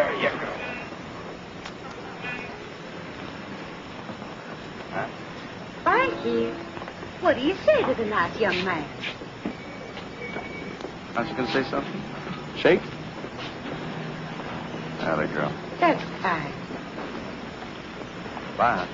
There you go. Huh? Frankie, what do you say to the nice young man? Aren't you going to say something? Shake? There, girl. That's fine. Bye.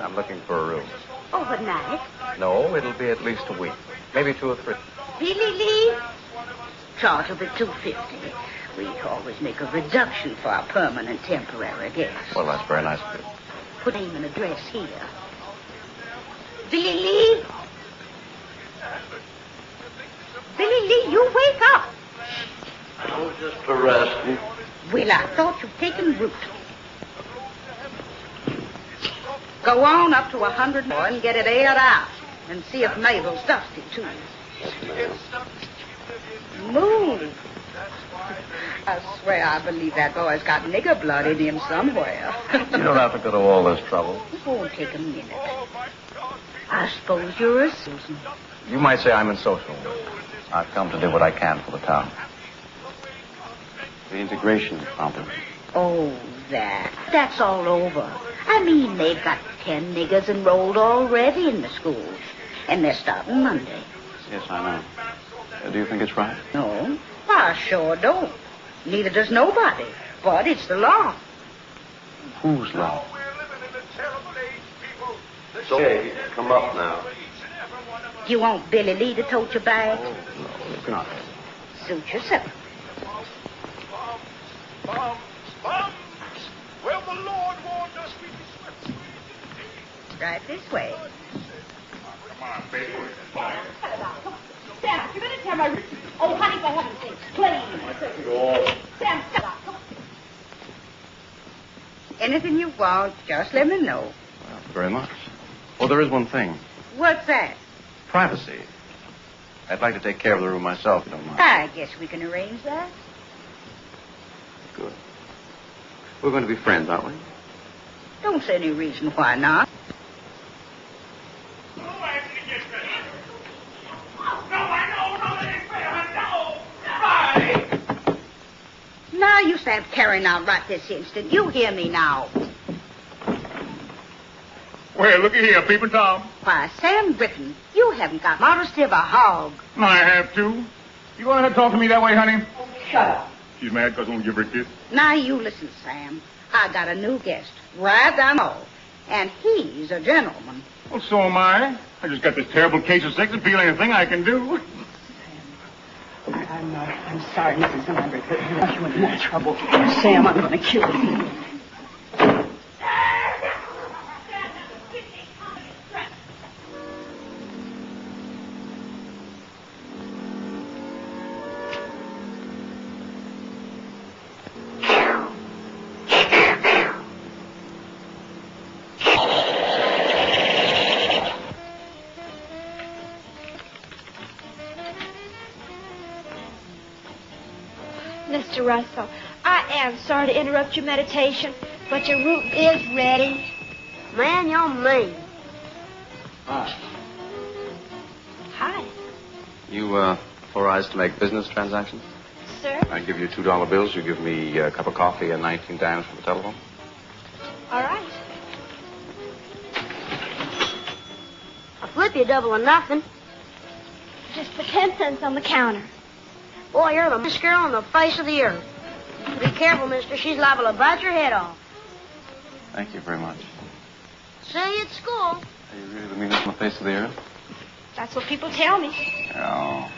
I'm looking for a room. Overnight? No, it'll be at least a week. Maybe 2 or 3. Really, Lee? Charge will be $2.50. We always make a reduction for our permanent temporary guests. Well, that's very nice of you. Put name and address here. Billy Lee? Billy Lee, you wake up. I was just resting. Well, I thought you'd taken root. Go on up to 100 more and get it aired out. And see if Mabel's dusty, too. Move. I swear I believe that boy's got nigger blood in him somewhere. You don't have to go to all this trouble. It won't take a minute. I suppose you're a Susan. You might say I'm in social. I've come to do what I can for the town. The integration problem. Oh, that's all over. I mean, they've got 10 niggers enrolled already in the schools. And they're starting Monday. Yes, I know. Do you think it's right? No, I sure don't. Neither does nobody. But it's the law. Whose law? It's okay. Come up now. You want Billy Lee to tote your bag? Oh, no, look not. Suit yourself. Bums! Well, the Lord warned us we'd be swept. Right this way. Come on, baby. Sam, you're going to tell my... Oh, honey, for heaven's sake, please. Sam, stop. Anything you want, just let me know. Well, very much. Oh, there is one thing. What's that? Privacy. I'd like to take care of the room myself, if you don't mind. I guess we can arrange that. Good. We're going to be friends, aren't we? Don't see any reason why not. Now you stop carrying out right this instant. You hear me now. Well, looky here, Peeping Tom. Why, Sam Britton, you haven't got modesty of a hog. I have to. You going to talk to me that way, honey? Shut up. She's mad because I won't give her a kiss. Now you listen, Sam. I got a new guest, right down the hall. And he's a gentleman. Well, so am I. I just got this terrible case of sex appeal. Anything I can do. I'm sorry, Mrs. Lambert, but you want you into more trouble. Sam, I'm going to kill you. Mr. Russell, I am sorry to interrupt your meditation, but your room is ready. Man, you're mean. Hi. Hi. You, authorized to make business transactions? Sir? I give you $2 bills. You give me a cup of coffee and 19 dimes for the telephone. All right. I'll flip you a double or nothing. Just put 10 cents on the counter. Boy, you're the best girl on the face of the earth. Be careful, mister. She's liable to bite your head off. Thank you very much. say at school. Are you really the meanest on the face of the earth? That's what people tell me. No.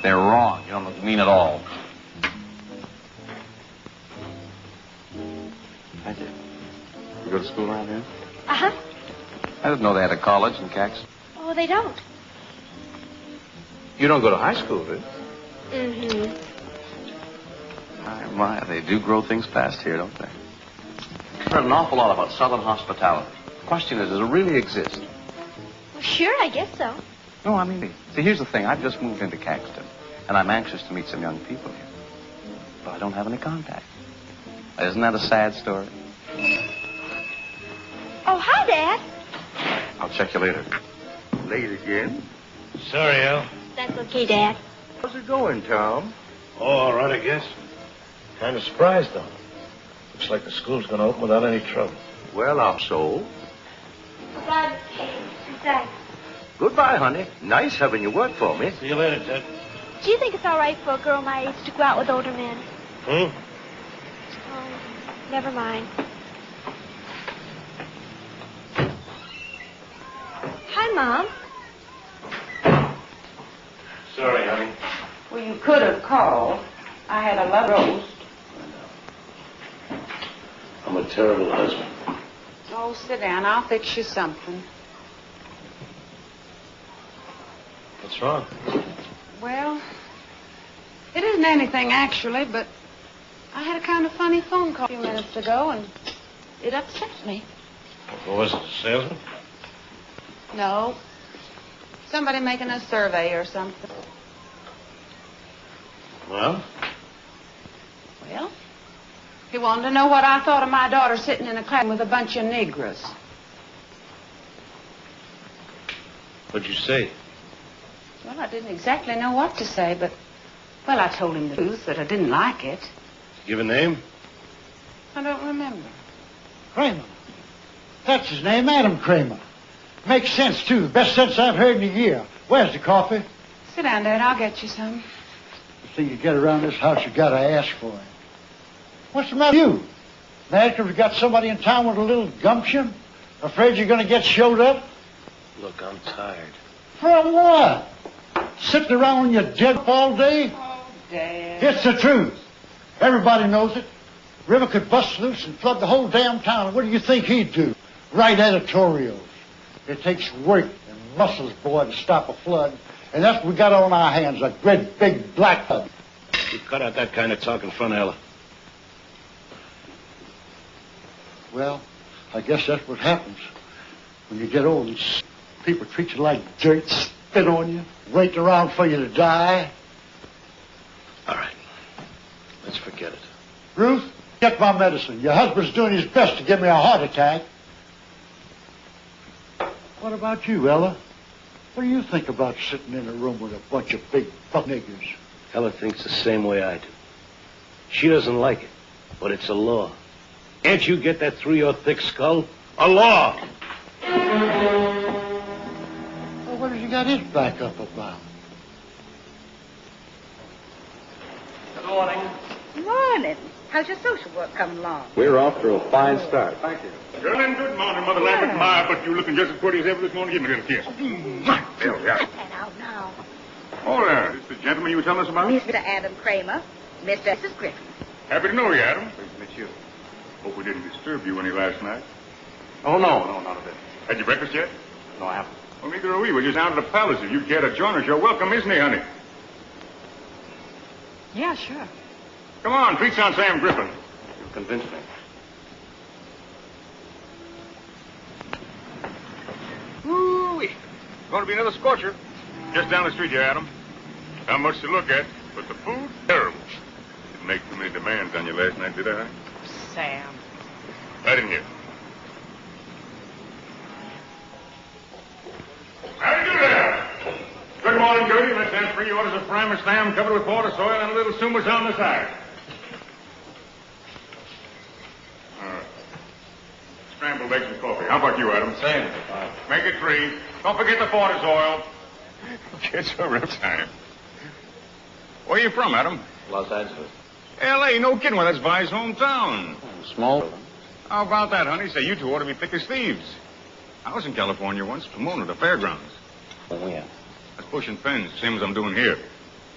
They're wrong. You don't look mean at all. I did. You go to school around here? Uh-huh. I didn't know they had a college in Caxton. Oh, they don't. You don't go to high school, do you? Mm-hmm. My, they do grow things fast here, don't they? I've heard an awful lot about Southern hospitality. The question is, does it really exist? Well, sure, I guess so. No, I mean, see, here's the thing. I've just moved into Caxton, and I'm anxious to meet some young people here. But I don't have any contact. Isn't that a sad story? Oh, hi, Dad. I'll check you later. Late again? Sorry, Al. That's okay, Dad. How's it going, Tom? Oh, all right, I guess. Kind of surprised, though. Looks like the school's going to open without any trouble. Well, I'm so. Goodbye, Thanks. Goodbye, honey. Nice having you work for me. See you later, Ted. Do you think it's all right for a girl my age to go out with older men? Hmm? Oh, never mind. Hi, Mom. Sorry, honey. Well, you could have called. I had a love roast. I'm a terrible husband. Oh, sit down. I'll fix you something. What's wrong? Well, it isn't anything, actually, but I had a kind of funny phone call a few minutes ago, and it upset me. What was it, a salesman? No. Somebody making a survey or something. Well? Well, he wanted to know what I thought of my daughter sitting in a class with a bunch of Negroes. What'd you say? Well, I didn't exactly know what to say, but, well, I told him the truth, that I didn't like it. Give a name? I don't remember. Kramer. That's his name, Adam Kramer. Makes sense, too. Best sense I've heard in a year. Where's the coffee? Sit down, Dad. I'll get you some. You think you get around this house, you gotta ask for it. What's the matter with you? Mad because we got somebody in town with a little gumption? Afraid you're gonna get showed up? Look, I'm tired. From what? Sitting around when you're dead all day? Oh, Dad. It's the truth. Everybody knows it. River could bust loose and flood the whole damn town. And what do you think he'd do? Write editorials. It takes work and muscles, boy, to stop a flood. And that's what we got on our hands, a great big black flood. You cut out that kind of talk in front of Ella. Well, I guess that's what happens when you get old and people treat you like dirt, spit on you, wait around for you to die. All right. Let's forget it. Ruth, get my medicine. Your husband's doing his best to give me a heart attack. What about you, Ella? What do you think about sitting in a room with a bunch of big buck niggers? Ella thinks the same way I do. She doesn't like it, but it's a law. Can't you get that through your thick skull? A law! Well, what have you got his back up about? Good morning. Morning. How's your social work coming along? We're off to a fine start. Thank you. Well, and good morning, Mother Lambert. My, but you looking just as pretty as ever this morning. Give me a little kiss. There we are. Cut that out now. Oh, there. This is the gentleman you were telling us about? Mr. Adam Kramer, Mr. and Mrs. Griffin. Happy to know you, Adam. Pleased to meet you. Hope we didn't disturb you any last night. Oh, no, not a bit. Had you breakfast yet? No, I haven't. Well, neither are we. We're just out of the palace. If you care to join us, you're welcome, isn't he, honey? Yeah, sure. Come on, treats on Sam Griffin. You convinced me. Ooh-wee. Going to be another scorcher. Just down the street here, Adam. Not much to look at, but the food, terrible. Didn't make too many demands on you last night, did I, honey? Sam. I didn't hear. How do you do there? Good morning, Gertie. Let's have 3 orders of primer Sam covered with water, soil, and a little sumas on the side. All right. Scrambled eggs and coffee. How about you, Adam? Same. Make it 3. Don't forget the Porter's oil. Get your rip time. Where are you from, Adam? Los Angeles. L.A., no kidding. Well, that's Vi's hometown. Small. How about that, honey? Say, you two ought to be thick as thieves. I was in California once, Pomona, the fairgrounds. Oh, yeah. That's pushing pens, same as I'm doing here.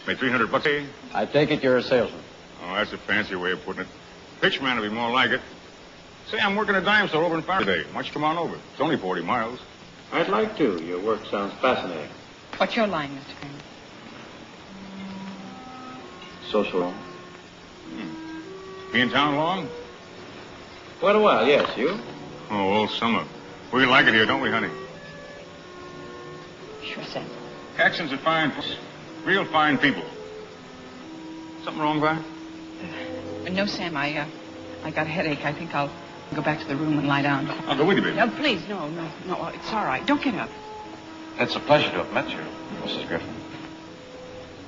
Made $300 a day. I take it you're a salesman. Oh, that's a fancy way of putting it. Pitchman will be more like it. Say, I'm working a dime store over in Faraday. Why don't you come on over? It's only 40 miles. I'd like to. Your work sounds fascinating. What's your line, Mr. Kramer? Social. Be in town long? Quite a while, yes. You? Oh, all summer. We like it here, don't we, honey? Sure, Sam. Caxtons are fine, real fine people. Something wrong, Vi? No, Sam, I got a headache. I think I'll go back to the room and lie down. I'll go with you, baby. No, please, no. It's all right. Don't get up. It's a pleasure to have met you, Mrs. Griffin.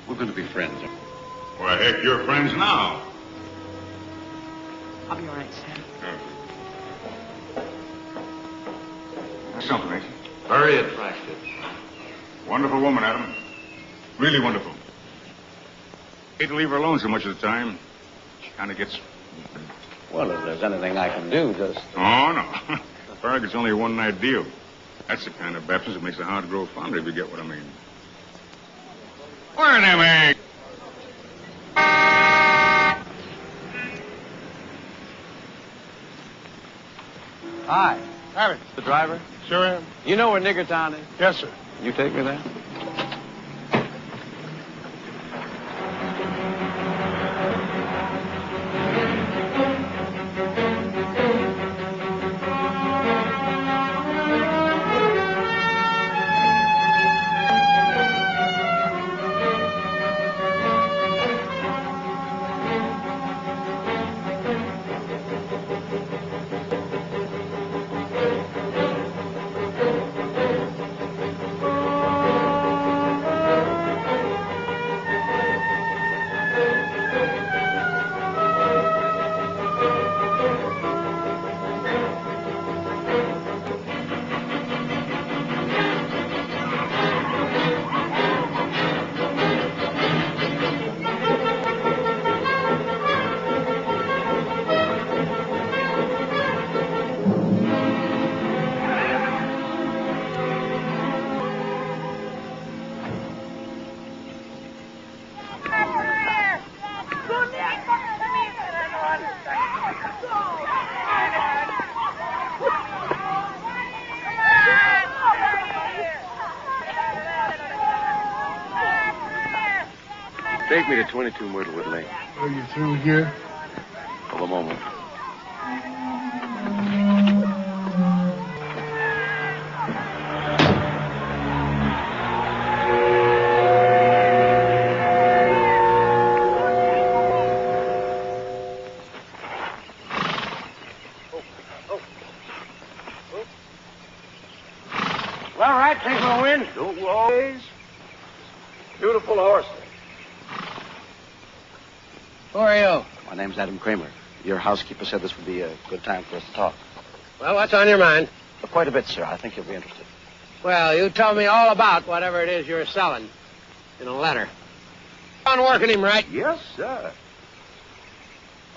We're going to be friends. Well, heck, you're friends now. I'll be all right, Sam. That's something, ain't she? Very attractive. Wonderful woman, Adam. Really wonderful. Hate to leave her alone so much of the time. She kind of gets... Well, if there's anything I can do, just... Oh, no. Farragut's only a one-night deal. That's the kind of baptism that makes the heart grow fonder, if you get what I mean. Where are them eggs? Hi. Howdy. The driver? Sure am. You know where Niggertown is? Yes, sir. You take me there? Take me to 22 Myrtlewood Lane. Are you through here? For the moment. Well, all right, take my wind. Don't always. Beautiful horse. Who are you? My name's Adam Kramer. Your housekeeper said this would be a good time for us to talk. Well, what's on your mind? Quite a bit, sir. I think you'll be interested. Well, you tell me all about whatever it is you're selling in a letter. On working him right. Yes, sir.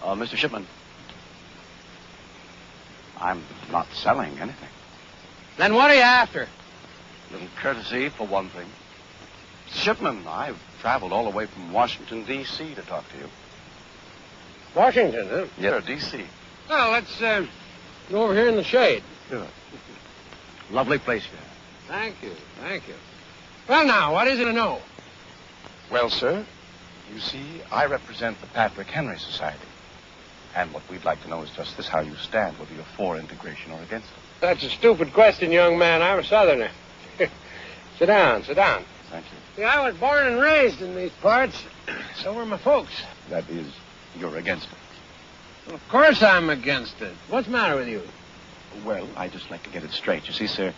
Mr. Shipman, I'm not selling anything. Then what are you after? A little courtesy, for one thing. Mr. Shipman, I've traveled all the way from Washington, D.C. to talk to you. Washington, huh? Yes, sir, D.C. Well, let's go over here in the shade. Good. Lovely place here. Thank you, thank you. Well, now, what is it to know? Well, sir, you see, I represent the Patrick Henry Society. And what we'd like to know is just this, how you stand, whether you're for integration or against it. That's a stupid question, young man. I'm a Southerner. Sit down, sit down. Thank you. See, I was born and raised in these parts. So were my folks. That is, you're against it. Well, of course I'm against it. What's the matter with you? Well, I just like to get it straight. You see, sir,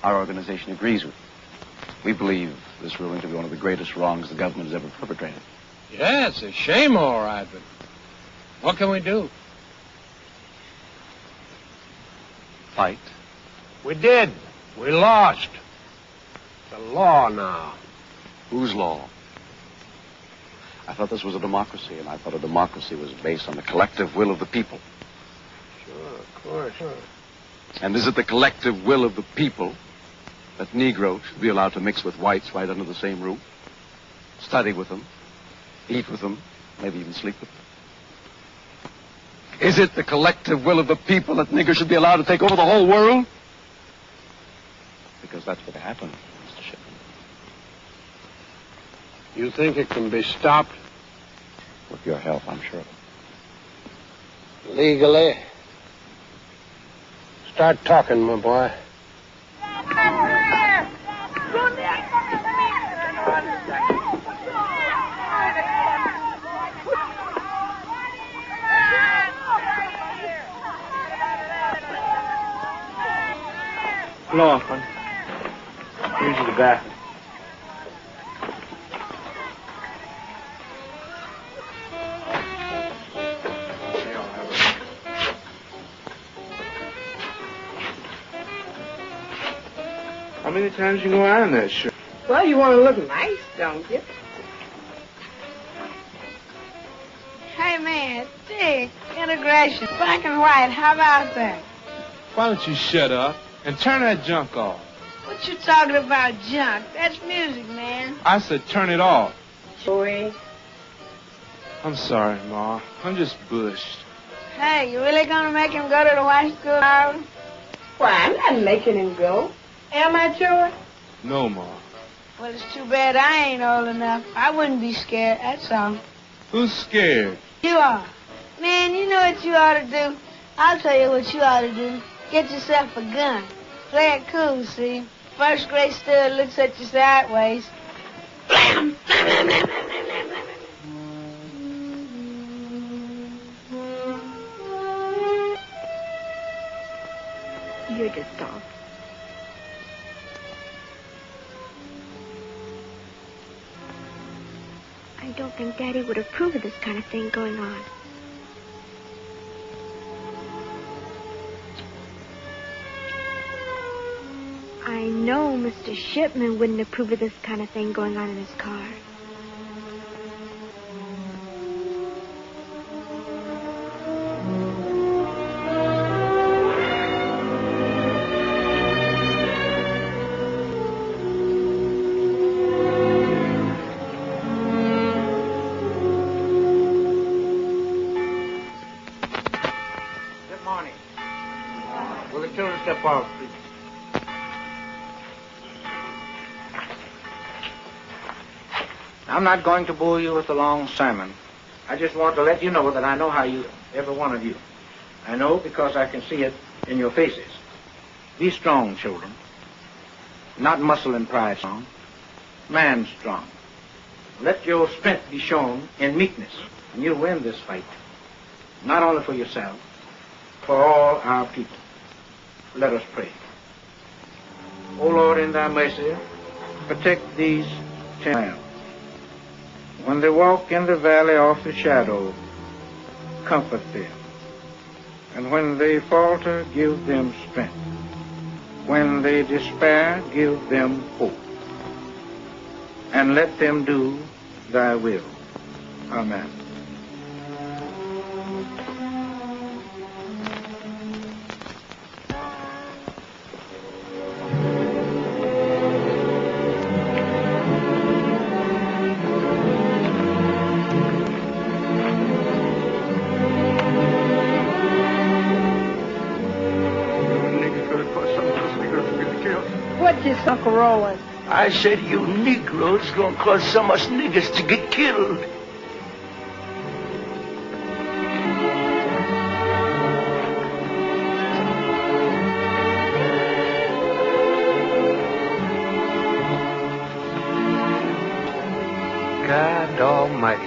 our organization agrees with you. We believe this ruling to be one of the greatest wrongs the government has ever perpetrated. Yeah, it's a shame, all right, but what can we do? Fight? We did. We lost. It's a law now. Whose law? I thought this was a democracy, and I thought a democracy was based on the collective will of the people. Sure, of course, sure. And is it the collective will of the people that Negroes should be allowed to mix with whites right under the same roof? Study with them, eat with them, maybe even sleep with them? Is it the collective will of the people that niggers should be allowed to take over the whole world? Because that's what happened, Mr. Shipman. You think it can be stopped? With your help, I'm sure of it. Legally? Start talking, my boy. Blow off, honey. Here's the bathroom. How many times you go iron that shirt? Well, you want to look nice, don't you? Hey, man, dig, integration, black and white, how about that? Why don't you shut up and turn that junk off? What you talking about, junk? That's music, man. I said turn it off. Joey. I'm sorry, Ma. I'm just bushed. Hey, you really gonna make him go to the white school tomorrow? Why, I'm not making him go. Am I, Joey? No, Ma. Well, it's too bad I ain't old enough. I wouldn't be scared, that's all. Who's scared? You are. Man, you know what you ought to do? I'll tell you what you ought to do. Get yourself a gun. Play it cool, see? First grade stud looks at you sideways. Blam! You're just soft. I don't think Daddy would approve of this kind of thing going on. I know Mr. Shipman wouldn't approve of this kind of thing going on in his car. Good morning. Will the children step off, please? I'm not going to bore you with a long sermon. I just want to let you know that I know how you, every one of you. I know because I can see it in your faces. Be strong, children. Not muscle and pride strong. Man strong. Let your strength be shown in meekness, and you'll win this fight. Not only for yourself, for all our people. Let us pray. O Lord, in thy mercy, protect these 10 lambs. When they walk in the valley of the shadow, comfort them. And when they falter, give them strength. When they despair, give them hope. And let them do thy will. Amen. What's this, Uncle Roland? I said you Negroes gonna cause some of us niggers to get killed. God Almighty.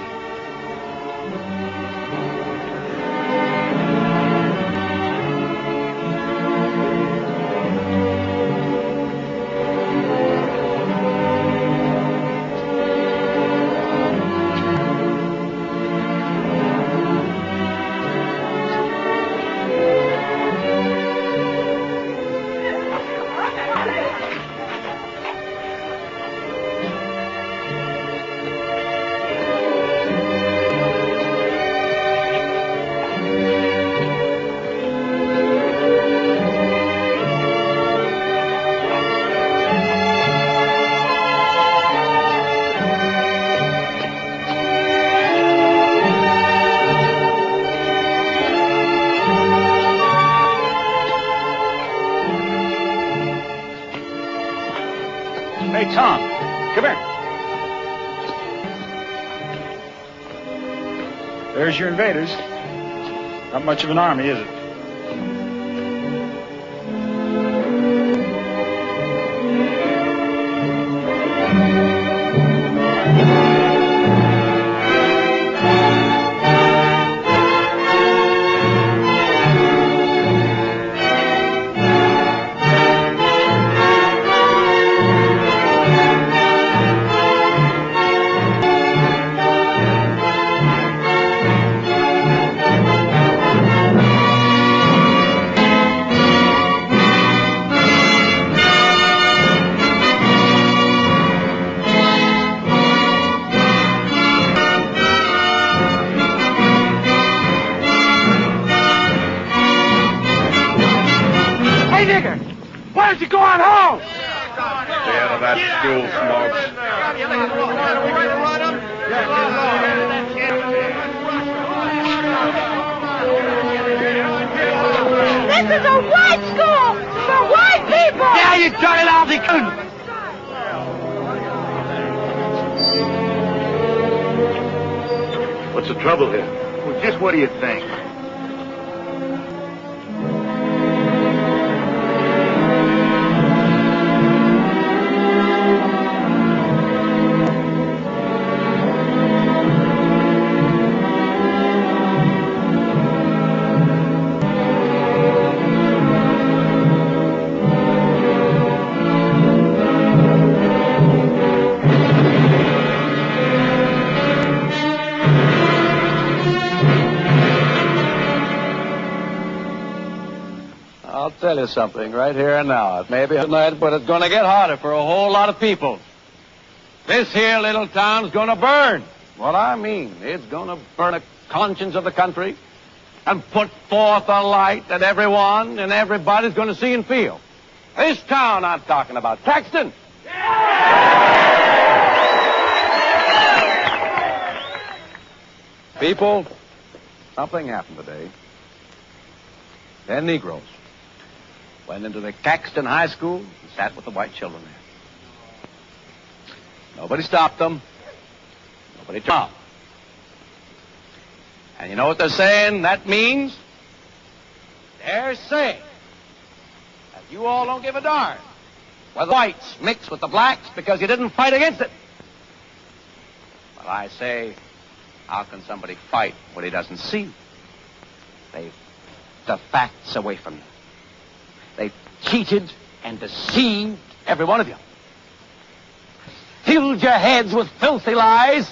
Hey, Tom, come here. There's your invaders. Not much of an army, is it? What's the trouble here? Well, just what do you think? I'll tell you something right here and now. It may be tonight, but it's going to get harder for a whole lot of people. This here little town's going to burn. What I mean, it's going to burn the conscience of the country and put forth a light that everyone and everybody's going to see and feel. This town I'm talking about, Caxton. People, something happened today. 10 Negroes went into the Caxton High School and sat with the white children there. Nobody stopped them. Nobody turned out. And you know what they're saying that means? They're saying that you all don't give a darn whether the whites mix with the blacks because you didn't fight against it. But I say, how can somebody fight what he doesn't see? They've the facts away from you. They've cheated and deceived every one of you. Filled your heads with filthy lies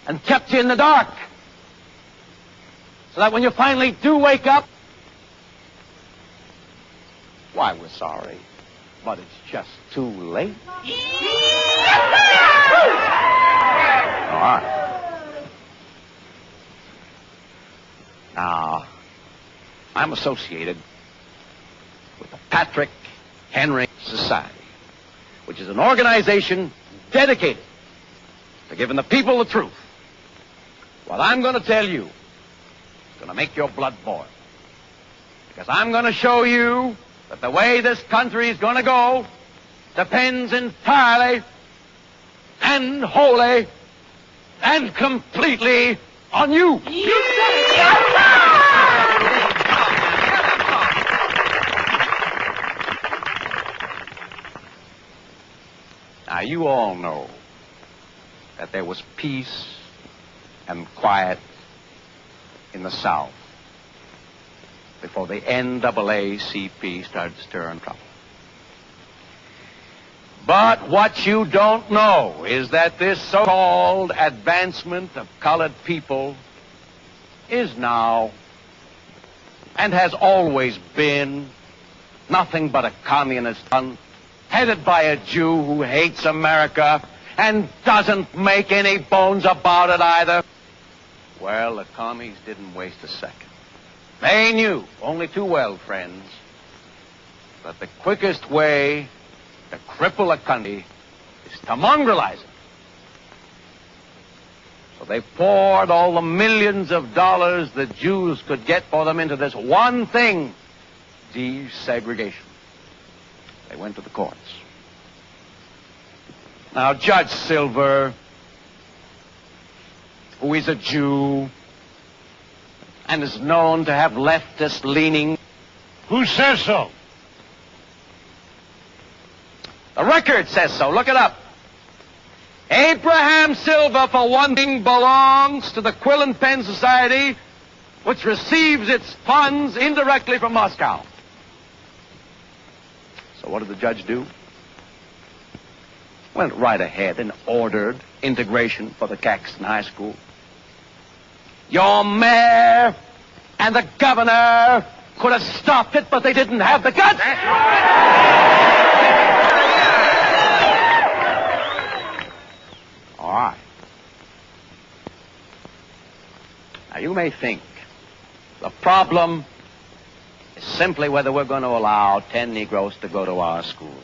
and kept you in the dark. So that when you finally do wake up, why, we're sorry, but it's just too late. All right. Now, I'm associated with the Patrick Henry Society, which is an organization dedicated to giving the people the truth. What I'm going to tell you is going to make your blood boil. Because I'm going to show you that the way this country is going to go depends entirely and wholly and completely on you. Now, you all know that there was peace and quiet in the South before the NAACP started stirring trouble. But what you don't know is that this so-called advancement of colored people is now and has always been nothing but a communist fund headed by a Jew who hates America and doesn't make any bones about it either. Well, the commies didn't waste a second. They knew, only too well, friends, that the quickest way to cripple a country is to mongrelize it. So they poured all the millions of dollars the Jews could get for them into this one thing, desegregation. They went to the courts. Now, Judge Silver, who is a Jew and is known to have leftist leaning. Who says so? The record says so. Look it up. Abraham Silver, for one thing, belongs to the Quill and Pen Society, which receives its funds indirectly from Moscow. So what did the judge do? Went right ahead and ordered integration for the Caxton High School. Your mayor and the governor could have stopped it, but they didn't have the guts. All right. Now, you may think the problem is simply whether we're going to allow 10 Negroes to go to our schools.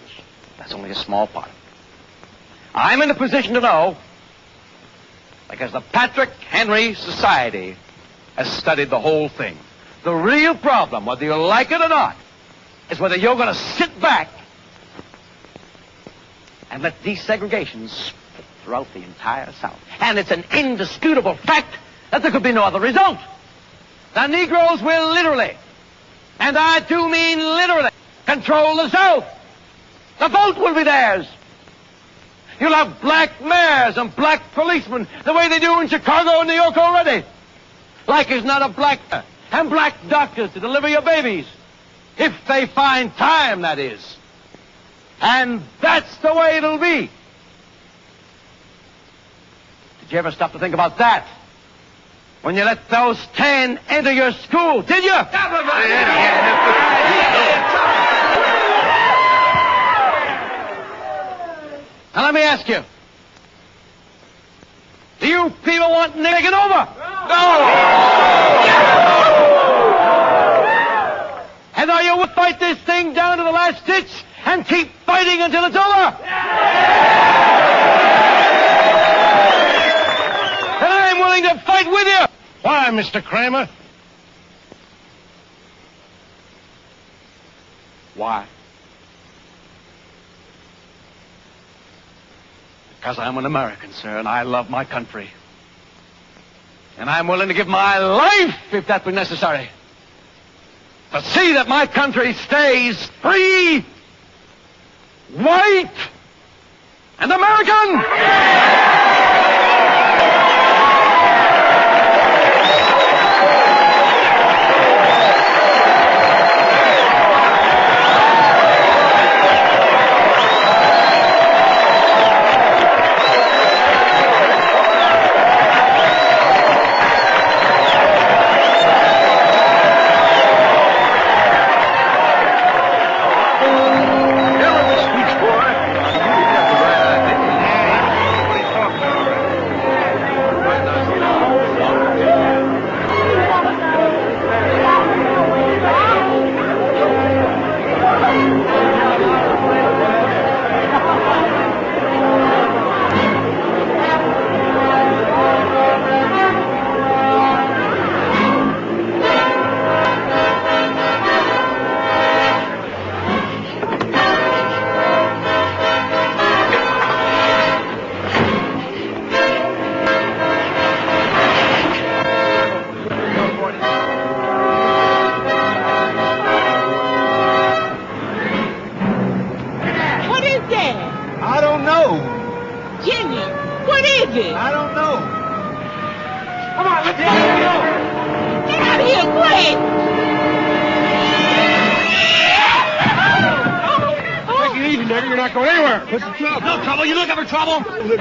That's only a small part. I'm in a position to know because the Patrick Henry Society has studied the whole thing. The real problem, whether you like it or not, is whether you're going to sit back and let desegregation spread throughout the entire South. And it's an indisputable fact that there could be no other result. The Negroes will literally, and I do mean literally, control the South. The vote will be theirs. You'll have black mayors and black policemen the way they do in Chicago and New York already. Like is not a black and black doctors to deliver your babies. If they find time, that is. And that's the way it'll be. Did you ever stop to think about that? When you let those 10 enter your school, did you? Now let me ask you. Do you people want to take it over? No! And are you willing to fight this thing down to the last ditch and keep fighting until it's over? And I'm willing to fight with you. Why, Mr. Kramer? Why? Because I'm an American, sir, and I love my country. And I'm willing to give my life, if that be necessary, to see that my country stays free, white, and American!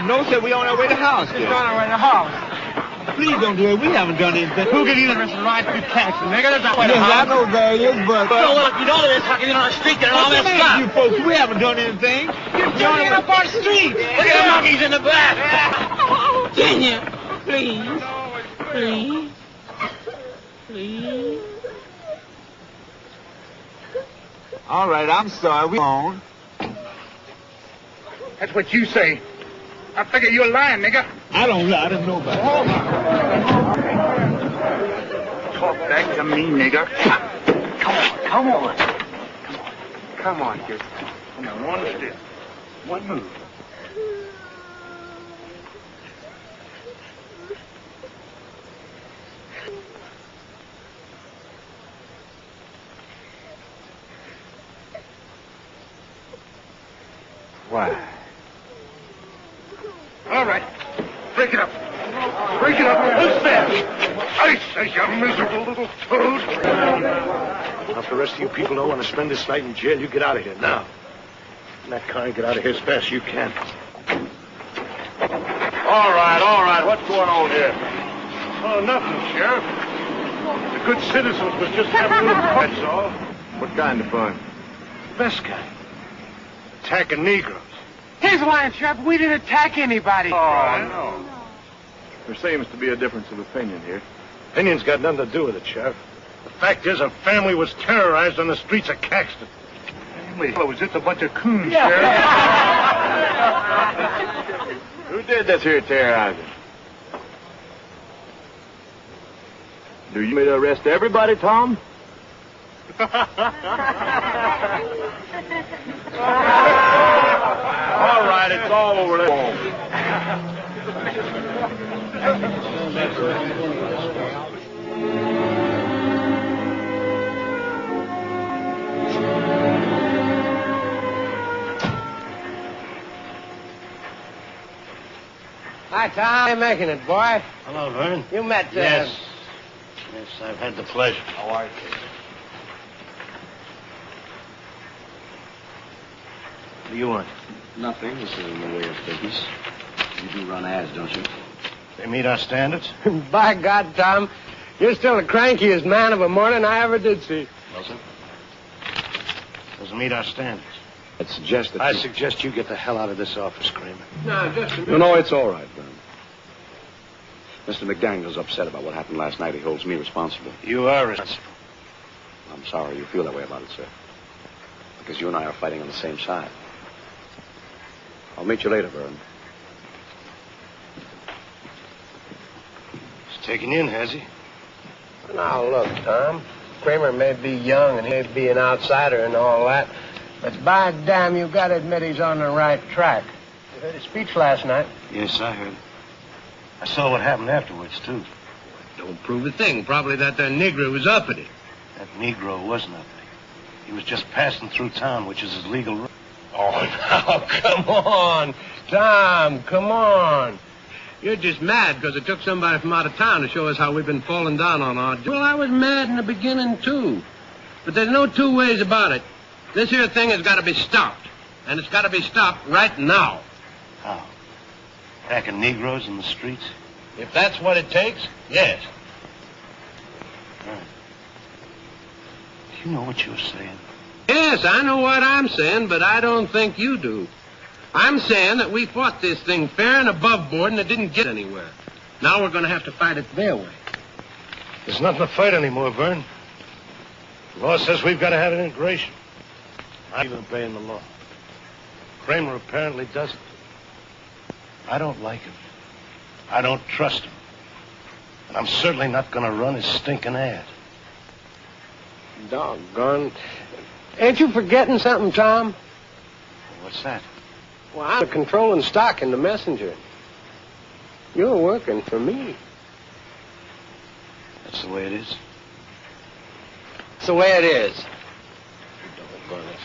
No, sir, we on our way to the house. We're on our way to the house. Please don't do it. We haven't done anything. Who can either Mr. Rice be Caxton, nigga? There's not way to Yes, house. I know there is, but... So, well, if you know this, how can you on the street getting all that stuff? You folks, we haven't done anything. You're doing up our street. Look at the monkeys in the back. Kenya, please. Please. Please. All right, I'm sorry. We on. That's what you say. I figure you're lying, nigga. I don't lie to nobody. Talk back to me, nigga. Come on. Come on, kid. Come on, one step. One move. Why? All right. Break it up. Break it up. Who's there? I say, you miserable little toad. Now, if the rest of you people don't want to spend this night in jail, you get out of here now. In that car and get out of here as fast as you can. All right. What's going on here? Oh, nothing, Sheriff. The good citizens was just having a little fun, that's all. What kind of fun? Best kind. Attacking Negroes. He's lying, Sheriff. We didn't attack anybody. No. There seems to be a difference of opinion here. Opinion's got nothing to do with it, Sheriff. The fact is, a family was terrorized on the streets of Caxton. Family? Was just a bunch of coons, Sheriff. Who did this here terrorizing? Do you want me to arrest everybody, Tom? All right, it's all over. Hi, Tom. How you making it, boy? Hello, Vern. You met... Yes, I've had the pleasure. How are you? What do you want? Nothing. This is in the way of business. You do run ads, don't you? They meet our standards? By God, Tom, you're still the crankiest man of a morning I ever did see. Wilson? Doesn't meet our standards. I'd suggest that I suggest you get the hell out of this office, Kramer. No, just a minute. No, it's all right, Vern. Mr. McDaniel's upset about what happened last night. He holds me responsible. You are responsible. I'm sorry you feel that way about it, sir. Because you and I are fighting on the same side. I'll meet you later, Vern. He's taken you in, has he? Now, look, Tom. Kramer may be young and he may be an outsider and all that, but by damn, you got to admit he's on the right track. You heard his speech last night. Yes, I heard. I saw what happened afterwards, too. Don't prove a thing. Probably that Negro was uppity. That Negro wasn't uppity. He was just passing through town, which is his legal right. Oh, now, come on. Tom, come on. You're just mad because it took somebody from out of town to show us how we've been falling down on our... Well, I was mad in the beginning, too. But there's no two ways about it. This here thing has got to be stopped. And it's got to be stopped right now. How? Attacking Negroes in the streets? If that's what it takes, yes. All right. Do you know what you're saying? Yes, I know what I'm saying, but I don't think you do. I'm saying that we fought this thing fair and above board and it didn't get anywhere. Now we're going to have to fight it their way. There's nothing to fight anymore, Vern. The law says we've got to have an integration. I'm even obeying the law. Kramer apparently doesn't. I don't like him. I don't trust him. And I'm certainly not going to run his stinking ad. Doggone. Ain't you forgetting something, Tom? What's that? Well, I'm controlling stock in the Messenger. You're working for me. That's the way it is? It's the way it is. Doggone it.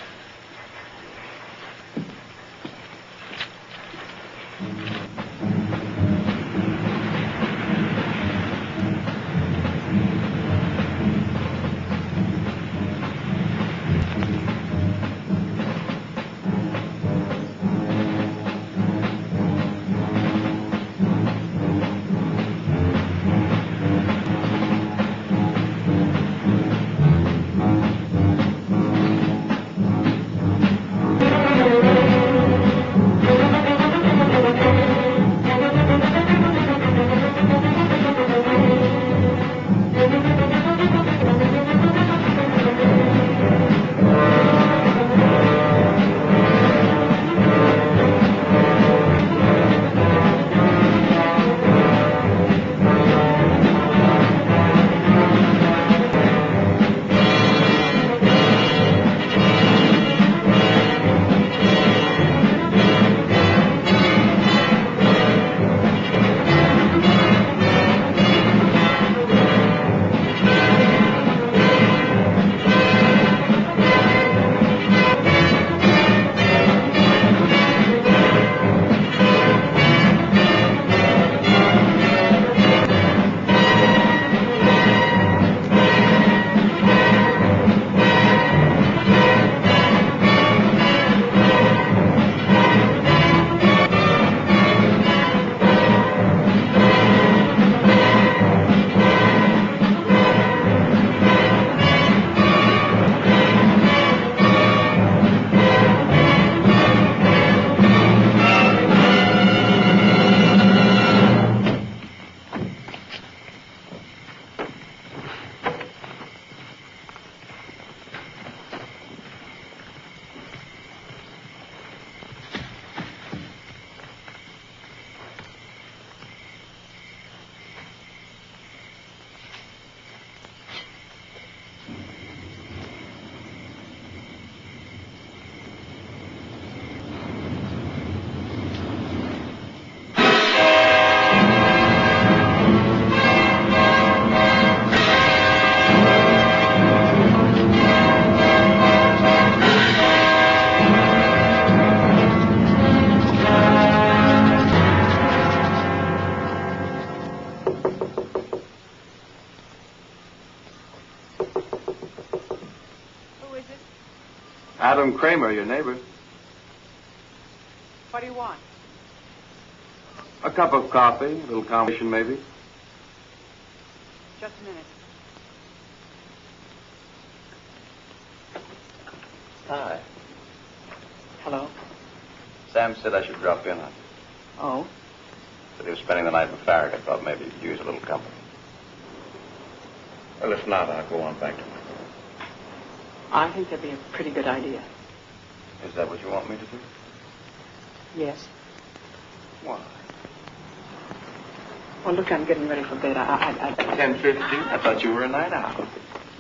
William Kramer, your neighbor. What do you want? A cup of coffee, a little conversation maybe. Just a minute. Hi. Hello. Sam said I should drop in on you. Oh? Said he was spending the night in Farragut. Thought maybe you'd use a little company. Well, if not, I'll go on back to my room. I think that'd be a pretty good idea. Is that what you want me to do? Yes. Why? Well, look, I'm getting ready for bed. 10:50? I thought you were a night owl.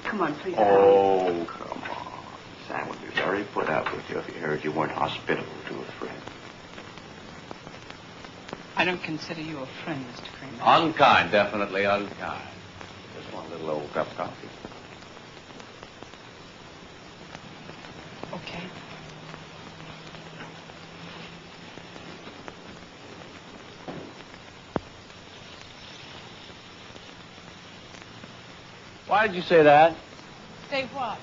Come on, please. Oh, come on. Sam would be very put out with you if he heard you weren't hospitable to a friend. I don't consider you a friend, Mr. Kramer. Unkind, definitely unkind. Just one little old cup of coffee. Okay. Why did you say that? Say what?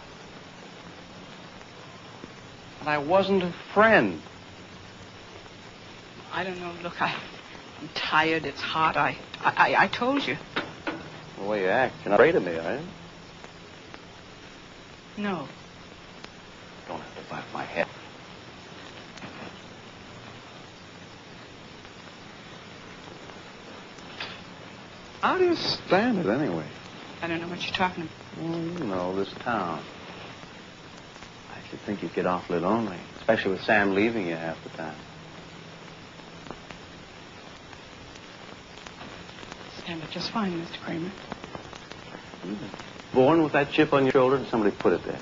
And I wasn't a friend. I don't know. Look, I'm tired. It's hot. I told you. The way you act, you're not afraid of me, are you? No. Don't have to bite my head. How do you stand it, anyway? I don't know what you're talking about. Well, you know, this town. I should think you'd get awfully lonely, especially with Sam leaving you half the time. Stand up just fine, Mr. Kramer. Born with that chip on your shoulder, and somebody put it there.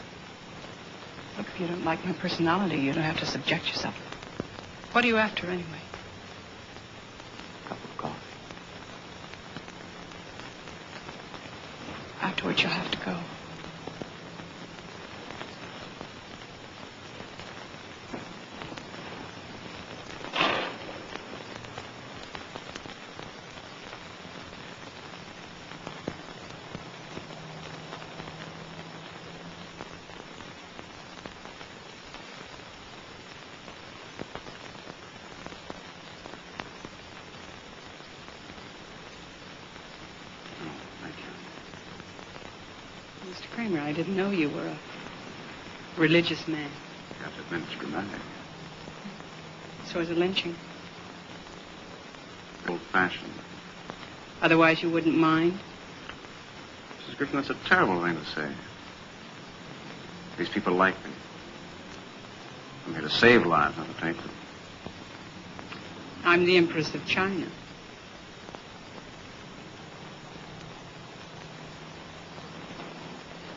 Look, if you don't like my personality, you don't have to subject yourself. What are you after, anyway? Cup of coffee. Afterwards, you'll have to go. Mr. Kramer, I didn't know you were a religious man. You have to admit it's dramatic. So is a lynching. Old-fashioned. Otherwise, you wouldn't mind? Mrs. Griffin, that's a terrible thing to say. These people like me. I'm here to save lives, not to take them. I'm the Empress of China.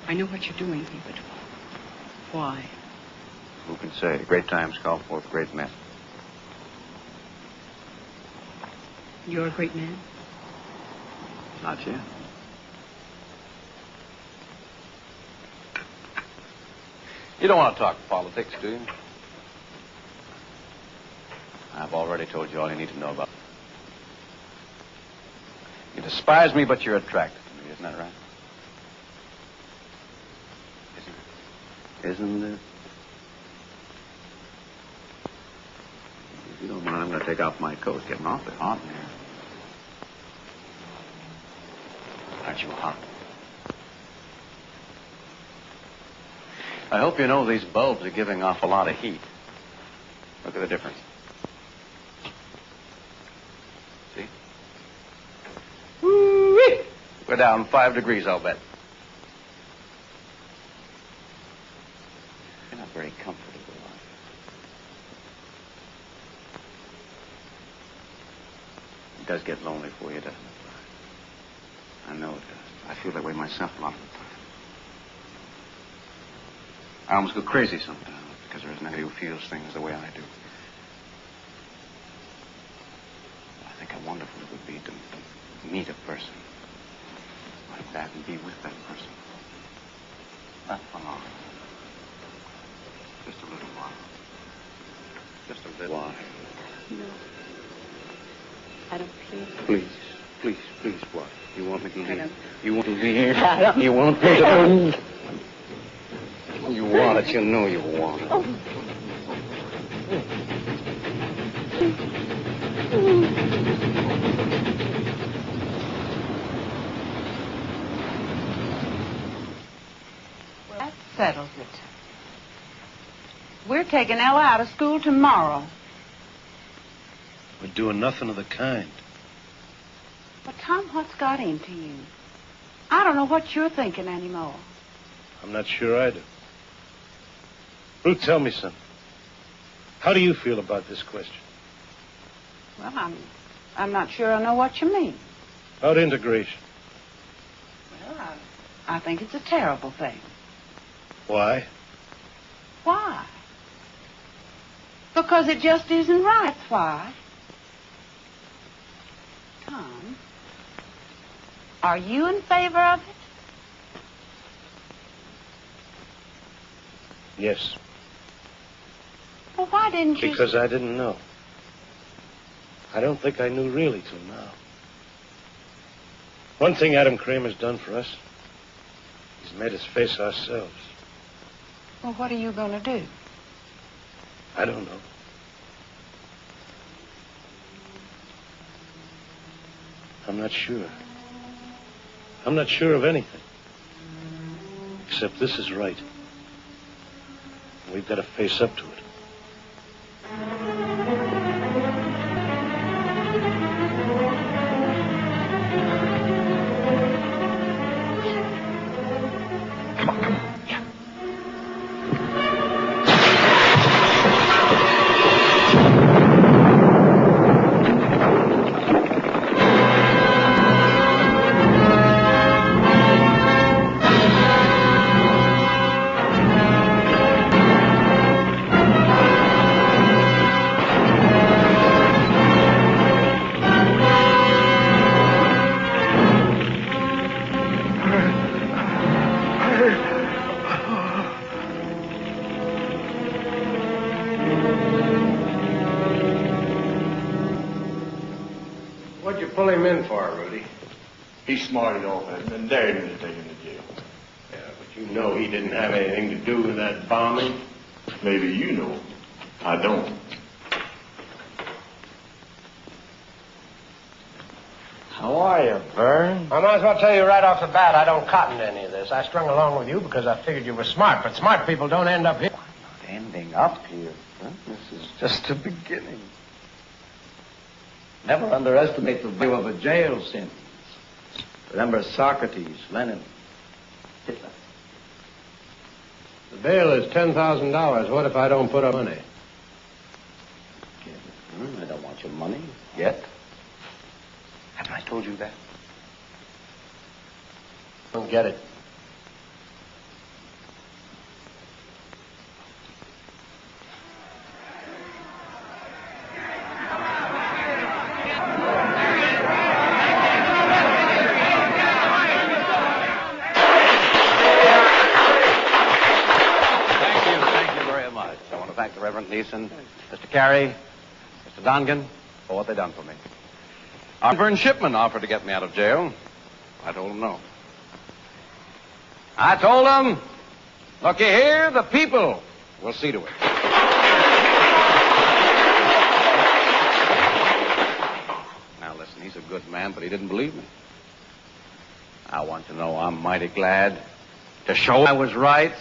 I know what you're doing here, but why? Who can say? Great times call forth great men. You're a great man? Not yet. You don't want to talk politics, do you? I've already told you all you need to know about it. You despise me, but you're attracted to me. Isn't that right? Isn't it? If you don't mind, I'm going to take off my coat. It's getting awfully hot in here. Aren't you hot? I hope you know these bulbs are giving off a lot of heat. Look at the difference. See? Woo-wee! We're down 5 degrees, I'll bet. You're not very comfortable, are you? It does get lonely for you, doesn't it? I know it does. I feel that way myself a lot of the time. I almost go crazy sometimes because there isn't anybody who feels things the way I do. I think how wonderful it would be to meet a person like that and be with that person. Not for long. Just a little while. Just a little while. No. I don't feel... Please, please, please, what? You want me to leave? I don't... You want to leave? I don't... You want me to... You want it. You knew you wanted it. That settles it. We're taking Ella out of school tomorrow. We're doing nothing of the kind. But, Tom, what's got into you? I don't know what you're thinking anymore. I'm not sure I do. Ruth, tell me something. How do you feel about this question? Well, I'm not sure I know what you mean. About integration. Well, I think it's a terrible thing. Why? Why? Because it just isn't right. That's why. Tom, are you in favor of it? Yes. Well, why didn't you... Because I didn't know. I don't think I knew really till now. One thing Adam Kramer's done for us, he's made us face ourselves. Well, what are you going to do? I don't know. I'm not sure. I'm not sure of anything. Except this is right. We've got to face up to it. What'd you pull him in for, Rudy? He smarted off and dared me to take him to jail. Yeah, but you know he didn't have anything to do with that bombing. Maybe you know. I don't. How are you, Vern? I might as well tell you right off the bat I don't cotton to any of this. I strung along with you because I figured you were smart, but smart people don't end up here. Not ending up here. Huh? This is just the beginning. Never underestimate the value of a jail sentence. Remember Socrates, Lenin, Hitler. The bail is $10,000. What if I don't put up money? I don't want your money yet. Haven't I told you that? Don't get it. Reverend Neeson, Mr. Carey, Mr. Dongan, for what they done for me. Vern Shipman offered to get me out of jail. I told him no. I told him, looky here, the people will see to it. Now listen, he's a good man, but he didn't believe me. I want to know I'm mighty glad to show I was right.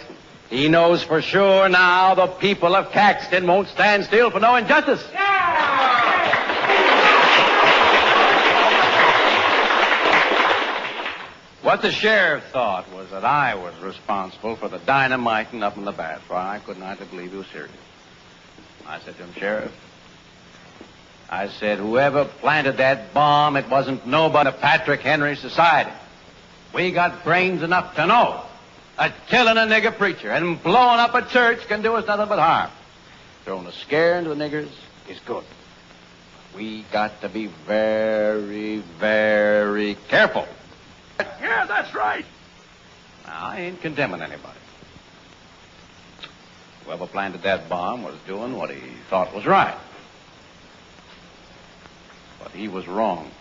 He knows for sure now the people of Caxton won't stand still for no injustice. What the sheriff thought was that I was responsible for the dynamiting up in the bath. Why, I couldn't hardly believe he was serious. I said to him, Sheriff, I said, whoever planted that bomb, it wasn't nobody but Patrick Henry Society. We got brains enough to know that killing a nigger preacher and blowing up a church can do us nothing but harm. Throwing a scare into the niggers is good. We got to be very, very careful. Yeah, that's right. Now, I ain't condemning anybody. Whoever planted that bomb was doing what he thought was right. But he was wrong.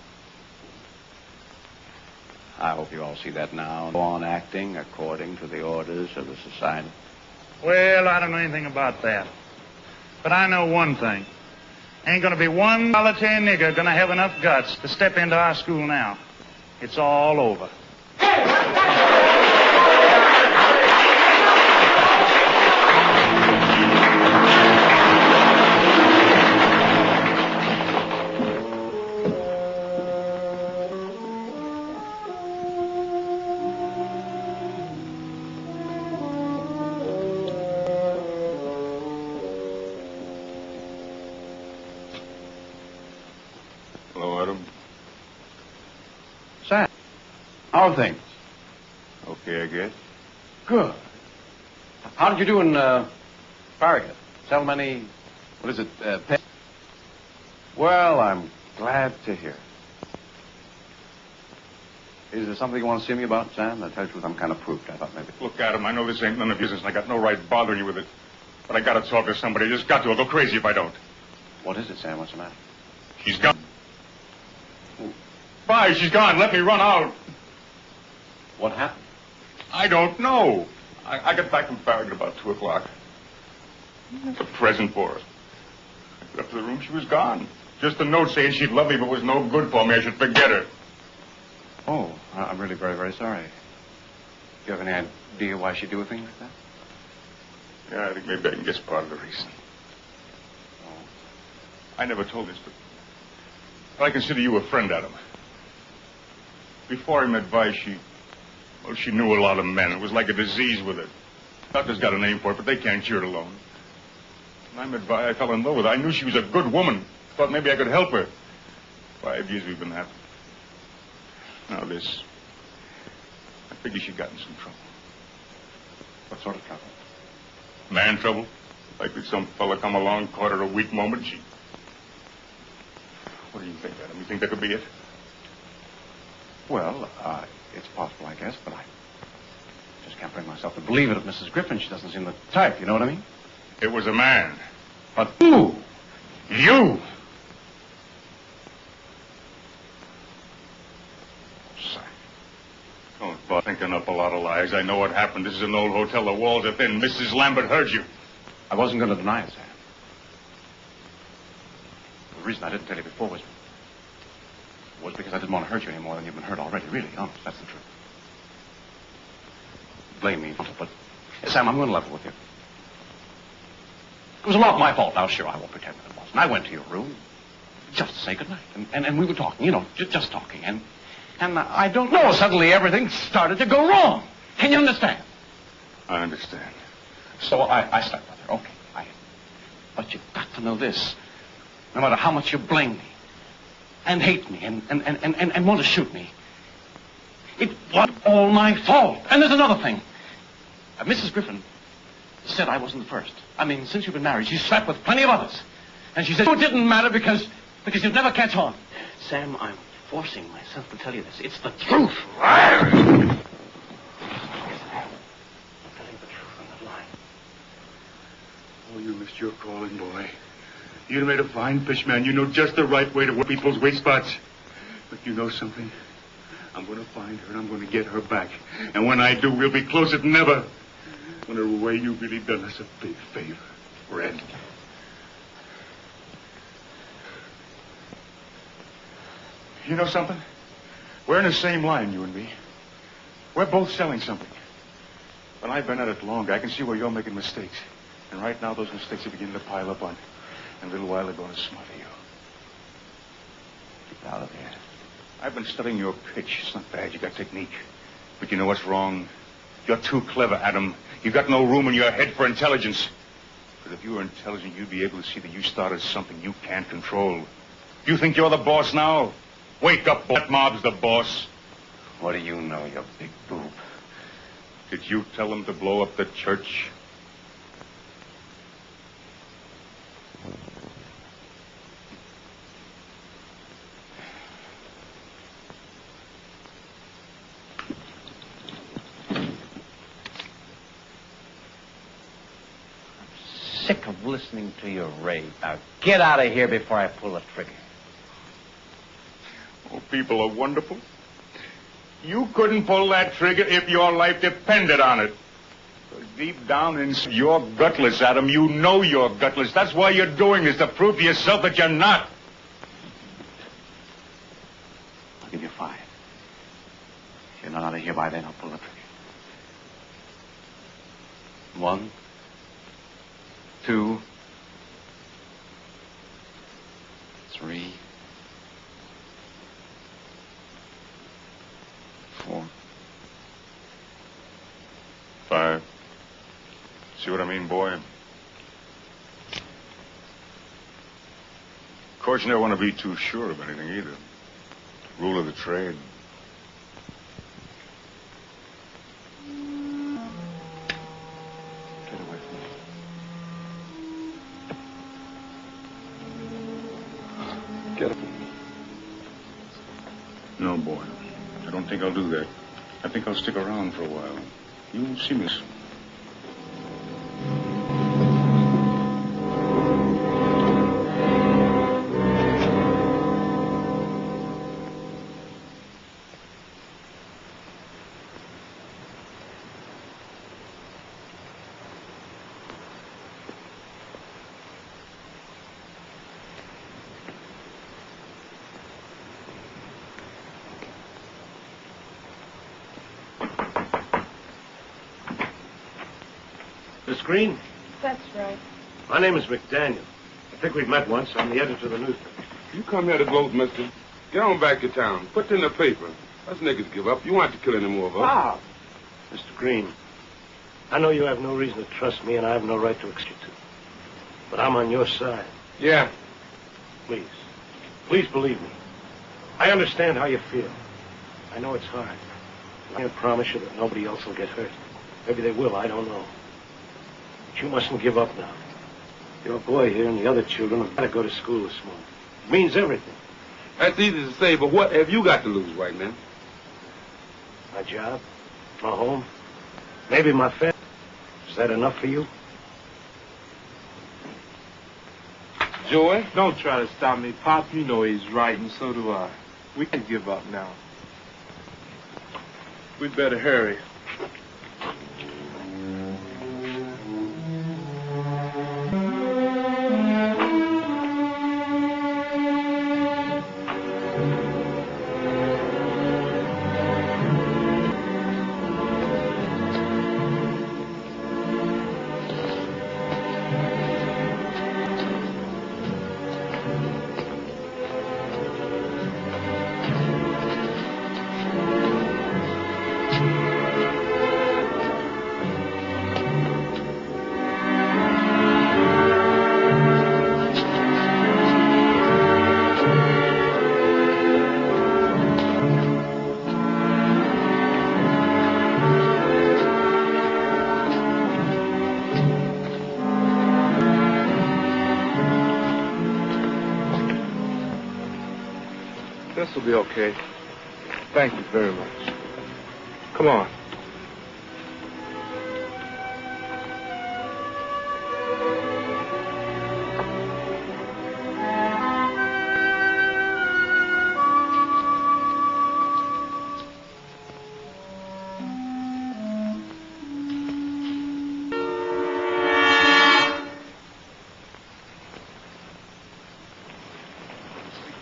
I hope you all see that now and go on acting according to the orders of the society. Well, I don't know anything about that. But I know one thing. Ain't gonna be one solitary nigger gonna have enough guts to step into our school now. It's all over. Hello, Adam. Sam, how are things? Okay, I guess. Good. How did you do in Farragut? Sell many, what is it, pets? Well, I'm glad to hear. Is there something you want to see me about, Sam? To tell you the truth, I'm kind of proofed. I thought maybe. Look, Adam, I know this ain't none of your business, and I got no right bothering you with it. But I gotta talk to somebody. I just got to. I'll go crazy if I don't. What is it, Sam? What's the matter? She's gone. Bye, she's gone. Let me run out. What happened? I don't know. I got back from Farragut about 2 o'clock. It's a present for her. I got up to the room, she was gone. Just a note saying she'd love me, but was no good for me. I should forget her. Oh, I'm really very, very sorry. Do you have any idea why she'd do a thing like that? Yeah, I think maybe I can guess part of the reason. Oh. I never told this, but I consider you a friend, Adam. Before I met Vi, she knew a lot of men. It was like a disease with her. Doctors got a name for it, but they can't cure it alone. When I met Vi, I fell in love with her. I knew she was a good woman. Thought maybe I could help her. 5 years we've been happy. Now this. I figure she got in some trouble. What sort of trouble? Man trouble. Like that some fella come along, caught her a weak moment, she... What do you think, Adam? You think that could be it? Well, it's possible, I guess, but I just can't bring myself to believe it of Mrs. Griffin. She doesn't seem the type, you know what I mean? It was a man. But who? You! Sorry. Don't bother thinking up a lot of lies. I know what happened. This is an old hotel. The walls are thin. Mrs. Lambert heard you. I wasn't going to deny it, Sam. The reason I didn't tell you before was because I didn't want to hurt you any more than you've been hurt already. Really, honest, that's the truth. Blame me, but Sam, I'm going to level with you. It was a lot my fault. Now, sure, I won't pretend that it wasn't. I went to your room just to say goodnight, and we were talking, you know, just talking, and I don't know, suddenly everything started to go wrong. Can you understand? I understand. So I slept with her. Okay, but you've got to know this. No matter how much you blame me, and hate me, and want to shoot me, it wasn't all my fault. And there's another thing. Mrs. Griffin said I wasn't the first. I mean, since you've been married, she's slept with plenty of others. And she said it didn't matter because you'd never catch on. Sam, I'm forcing myself to tell you this. It's the truth. I'm telling the truth on that line. Oh, you missed your calling, boy. You made a fine fish, man. You know just the right way to work people's weak spots. But you know something? I'm going to find her, and I'm going to get her back. And when I do, we'll be closer than ever. In a way, you've really done us a big favor, friend. You know something? We're in the same line, you and me. We're both selling something. But I've been at it longer. I can see where you're making mistakes. And right now, those mistakes are beginning to pile up on you. In a little while, they're going to smother you. Get out of here. I've been studying your pitch. It's not bad. You got technique. But you know what's wrong? You're too clever, Adam. You've got no room in your head for intelligence. But if you were intelligent, you'd be able to see that you started something you can't control. You think you're the boss now? Wake up, that mob's the boss. What do you know, you big boob? Did you tell them to blow up the church? Sick of listening to your rave. Now, get out of here before I pull the trigger. Oh, people are wonderful. You couldn't pull that trigger if your life depended on it. Deep down inside, you're gutless, Adam. You know you're gutless. That's why you're doing this, to prove to yourself that you're not. I'll give you 5. If you're not out of here by then, I'll pull the trigger. 1, 2, 3, 4, 5. See what I mean, boy? Of course, you never want to be too sure of anything either. Rule of the trade. Get away from me. Get up. No, boy. I don't think I'll do that. I think I'll stick around for a while. You'll see me. Miss Green? That's right. My name is McDaniel. I think we've met once. I'm the editor of the newspaper. You come here to gloat, mister. Get on back to town. Put it in the paper. Us niggas give up. You want to kill any more of us. Wow. Mr. Green, I know you have no reason to trust me, and I have no right to expect you to. But I'm on your side. Yeah. Please. Please believe me. I understand how you feel. I know it's hard. I can't promise you that nobody else will get hurt. Maybe they will, I don't know. But you mustn't give up now. Your boy here and the other children have got to go to school this morning. It means everything. That's easy to say, but what have you got to lose right now? My job, my home, maybe my family. Is that enough for you? Joey, don't try to stop me, Pop. You know he's right, and so do I. We can't give up now. We'd better hurry. This will be okay. Thank you very much. Come on.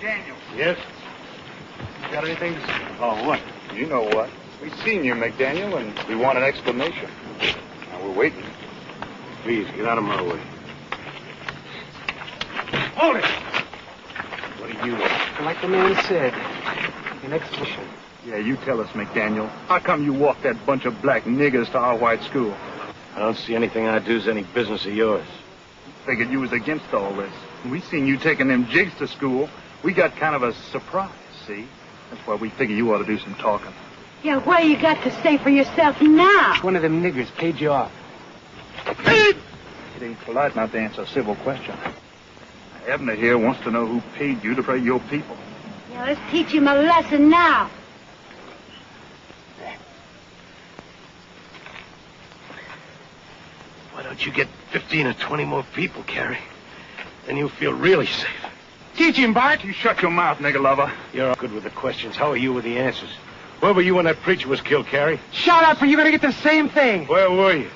Daniel. Yes? Got anything to say? Oh, what? You know what. We've seen you, McDaniel, and we want an explanation. Now, we're waiting. Please, get out of my way. Hold it! What do you want? Like the man said, an explanation. Yeah, you tell us, McDaniel. How come you walked that bunch of black niggers to our white school? I don't see anything I do is any business of yours. Figured you was against all this. We seen you taking them jigs to school. We got kind of a surprise, see? That's why we figure you ought to do some talking. Yeah, what you got to say for yourself now? One of them niggers paid you off. It ain't polite not to answer a civil question. Abner here wants to know who paid you to pray your people. Yeah, let's teach him a lesson now. Why don't you get 15 or 20 more people, Carrie? Then you'll feel really safe. Teach him, Bart. You shut your mouth, nigger lover. You're all good with the questions. How are you with the answers? Where were you when that preacher was killed, Carrie? Shut up, or you're going to get the same thing. Where were you?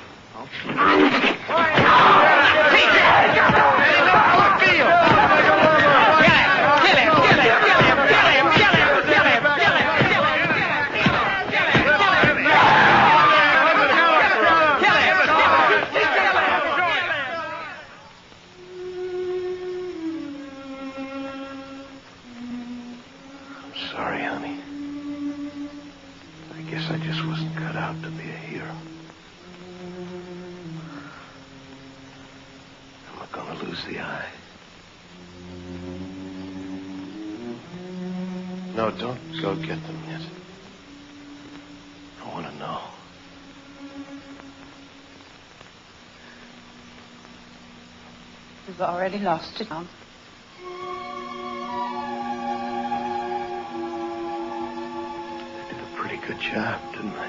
Sorry, honey. I guess I just wasn't cut out to be a hero. I'm not gonna lose the eye. No, don't go get them yet. I want to know. You've already lost it, Tom. Pretty good job, didn't I?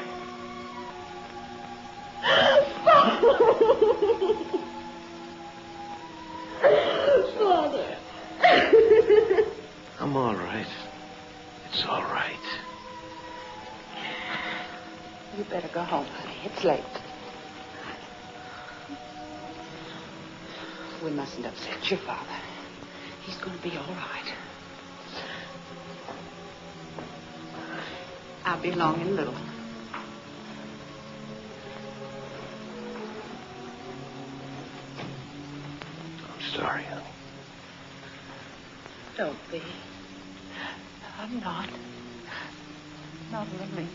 Father. I'm all right. It's all right. You better go home, honey. It's late. We mustn't upset your father. He's going to be all right. I'll be along in a little. I'm sorry, honey. Don't be. I'm not. Not in the least.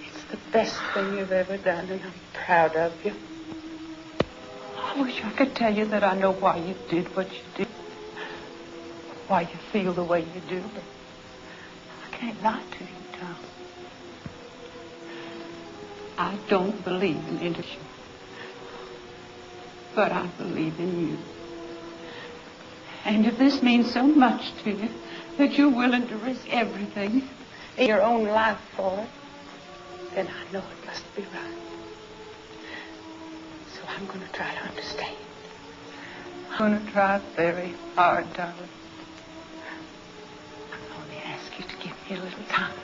It's the best thing you've ever done, and I'm proud of you. I wish I could tell you that I know why you did what you did. Why you feel the way you do, but I can't lie to you, Tom. I don't believe in intuition, but I believe in you. And if this means so much to you that you're willing to risk everything in your own life for it, then I know it must be right. So I'm going to try to understand. I'm going to try very hard, darling. I only ask you to give me a little time.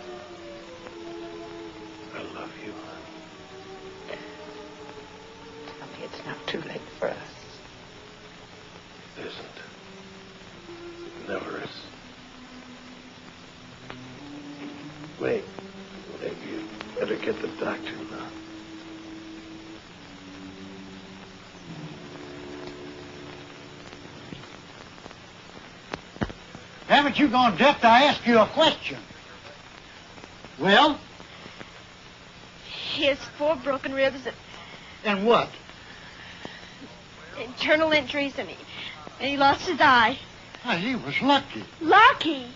I love you, honey. Tell me it's not too late for us. It isn't. It never is. Wait. Maybe you better get the doctor now. Haven't you gone deaf to ask you a question? Well? He has 4 broken ribs And what? and internal injuries, and he lost his eye. Well, he was lucky. Lucky?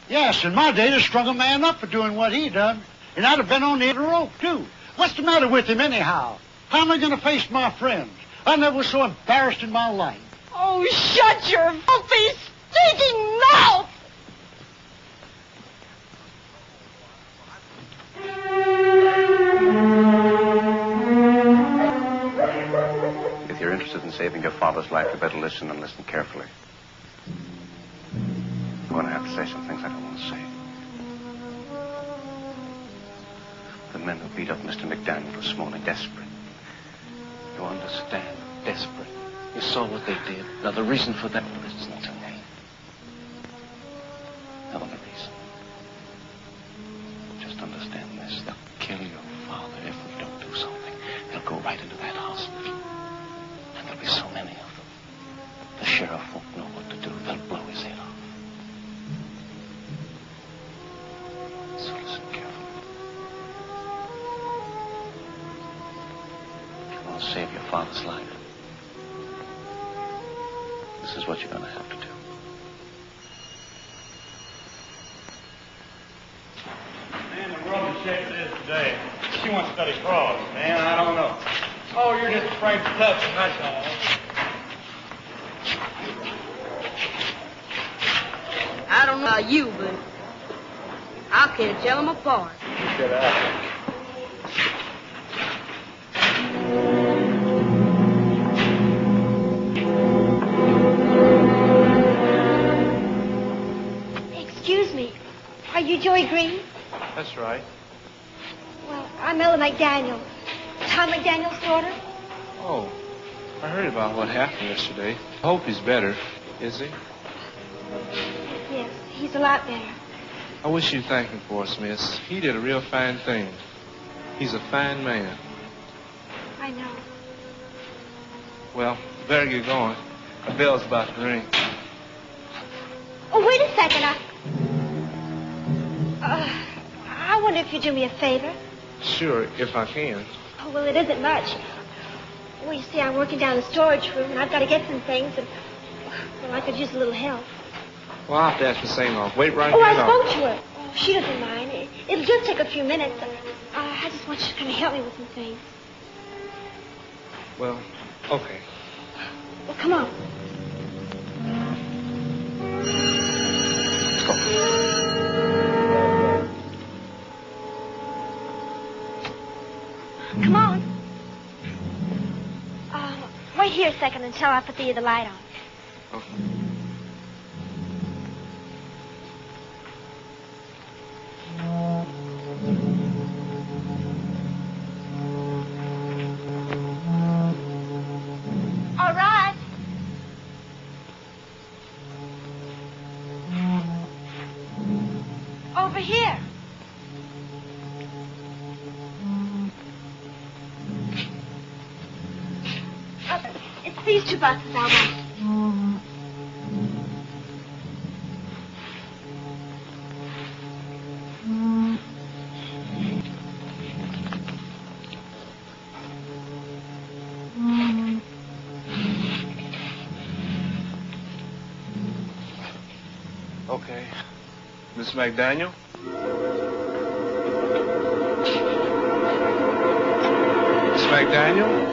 Yes, in my day, they strung a man up for doing what he done. And I'd have been on the end of the rope, too. What's the matter with him, anyhow? How am I going to face my friends? I never was so embarrassed in my life. Oh, shut your filthy, stinking mouth! If you're interested in saving your father's life, you better listen and listen carefully. I'm going to have to say some things I don't want to say. The men who beat up Mr. McDaniel this morning, desperate. You understand? Desperate. You saw what they did. Now, the reason for that, listen to me. No other reason. Just understand this. They'll kill your father if we don't do something. They'll go right into that hospital. And there'll be so many of them. The sheriff won't know what to do. They'll blow his head off. So listen carefully. If you want to save your father's life, this is what you're going to have to do. Man, the world is shaped it is today. She wants to study frogs. Man, I don't know. Oh, you're just afraid to touch them, that's all. I don't know about you, but I can't tell them apart. Shut up. Excuse me. Are you Joey Green? That's right. Well, I'm Ella McDaniel. Tom McDaniel's daughter? Oh, I heard about what happened yesterday. I hope he's better. Is he? Yes, he's a lot better. I wish you'd thank him for us, miss. He did a real fine thing. He's a fine man. I know. Well, better get going. A bell's about to ring. Oh, wait a second. I wonder if you'd do me a favor. Sure, if I can. Oh, well, it isn't much. Well, you see, I'm working down the storage room, and I've got to get some things, and, well, I could use a little help. Well, I'll have to ask the same off. Wait right Oh, here. I spoke to her. Oh, she doesn't mind. It'll just take a few minutes. I just want you to kind of help me with some things. Well, okay. Well, come on. Come on. Wait here a second until I put the light on. Okay. All right. Over here. It's these two buses I want. Okay. Miss McDaniel? Miss McDaniel?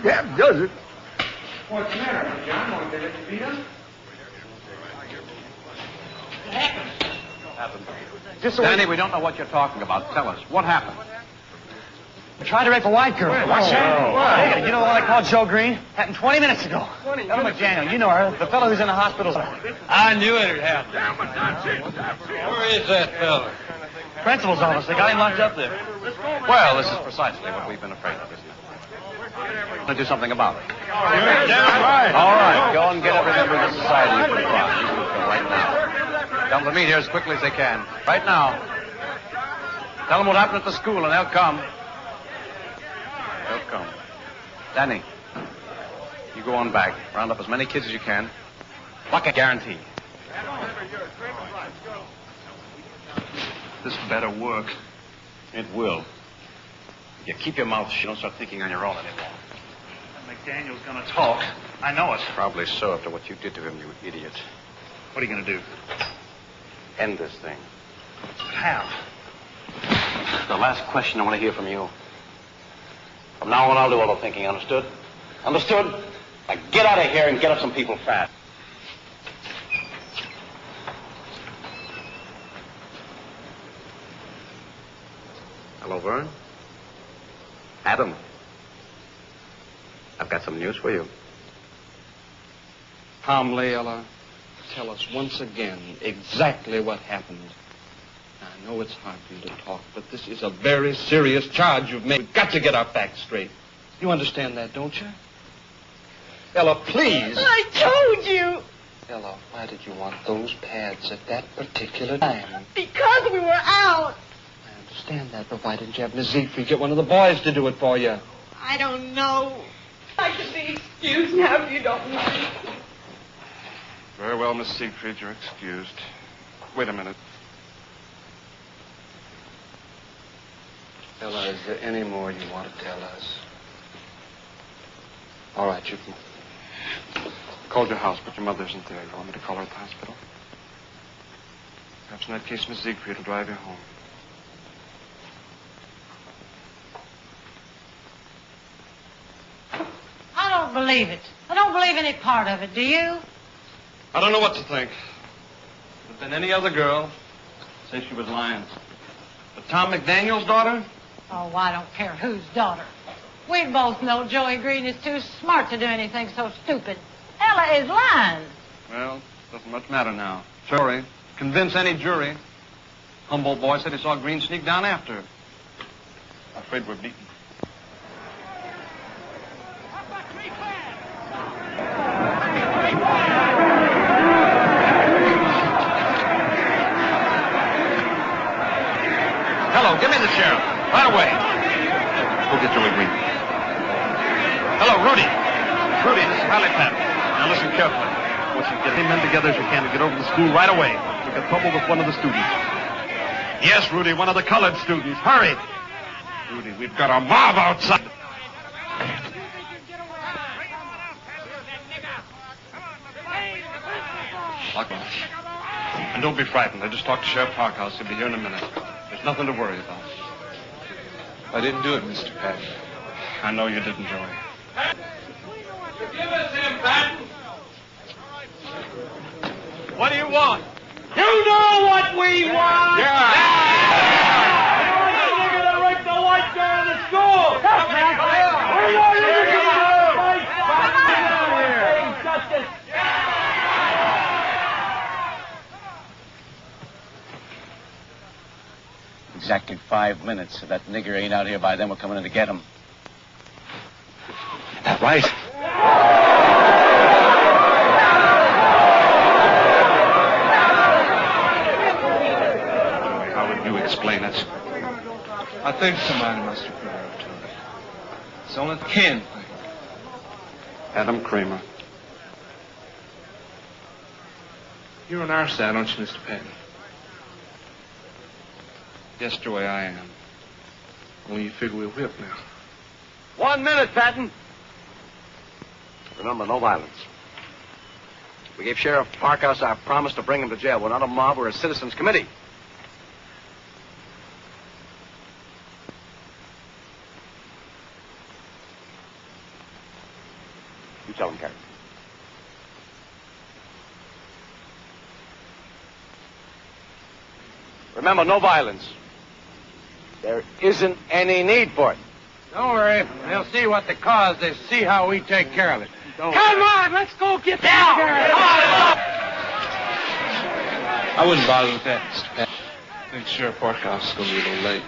That does it. What's the matter, John? Want to let you beat up? Happened. Danny, we don't know what you're talking about. Tell us. What happened? Tried to rape a white girl. What's that? Hey, you know the one I called Joe Green? Happened 20 minutes ago. Ella McDaniel, you know her. The fellow who's in the hospital. I knew it had happened. Where is that fella? Principal's office. They got him locked up there. Well, this is precisely what we've been afraid of, isn't it? Let's do something about it. All right. Go and get every member of the society you can find. You can go right now. Tell them to meet here as quickly as they can. Right now. Tell them what happened at the school, and they'll come. They'll come. Danny, you go on back. Round up as many kids as you can. Bucket guarantee. This better work. It will. You keep your mouth shut. You don't start thinking on your own anymore. McDaniel's gonna talk. I know it. Probably so after what you did to him, you idiot. What are you gonna do? End this thing. How? The last question I want to hear from you. From now on, I'll do all the thinking, understood? Understood? Now get out of here and get up some people fast. Hello, Vern. Adam. I've got some news for you. Calmly, Ella, tell us once again exactly what happened. I know it's hard for you to talk, but this is a very serious charge you've made. We've got to get our facts straight. You understand that, don't you? Ella, please. I told you. Ella, why did you want those pads at that particular time? Because we were out. I understand that, but why didn't you have Miss Siegfried get one of the boys to do it for you? I don't know. I can be excused now if you don't mind. Very well, Miss Siegfried, you're excused. Wait a minute. Ella, is there any more you want to tell us? All right, you can. Called your house, but your mother isn't there. You want me to call her at the hospital? Perhaps in that case, Miss Siegfried will drive you home. I don't believe it. I don't believe any part of it, do you? I don't know what to think. If it had been any other girl, I'd say she was lying. But Tom McDaniel's daughter? Oh, I don't care whose daughter. We both know Joey Green is too smart to do anything so stupid. Ella is lying. Well, doesn't much matter now. Sorry. Convince any jury. Humboldt boy said he saw Green sneak down after her. I'm afraid we're beaten. Hello, give me the sheriff. Right away. Go get Joey Green. Hello, Rudy. Rudy, this is Riley Pat. Now listen carefully. I want you to get any men together as you can to get over to the school right away. We've got trouble with one of the students. Yes, Rudy, one of the colored students. Hurry. Rudy, we've got a mob outside. Lock on. And don't be frightened. I just talked to Sheriff Parkhouse. He'll be here in a minute. There's nothing to worry about. I didn't do it, Mr. Patton. I know you didn't, Joey. Give us him, Patton. What do you want? You know what we want! Yeah! We're going to rape the white girl in the school! Yes, man! We're not going to fight! Justice! Exactly 5 minutes. If that nigger ain't out here by then, we're coming in to get him. That right? How would you explain it? I think somebody must have put her up to it. It's the only thing. Adam Kramer. You're on our side, aren't you, Mr. Patton? Yes, Joey, I am. Only you figure we'll whip now. 1 minute, Patton. Remember, no violence. We gave Sheriff Parkhouse our promise to bring him to jail. We're not a mob, we're a citizens committee. You tell him, Karen. Remember, no violence. There isn't any need for it. Don't worry. They'll see what the cause is. See how we take care of it. Come on, let's go get down. I wouldn't bother with that, Mr. Patton. I think Sheriff Parkhouse is going to be a little late.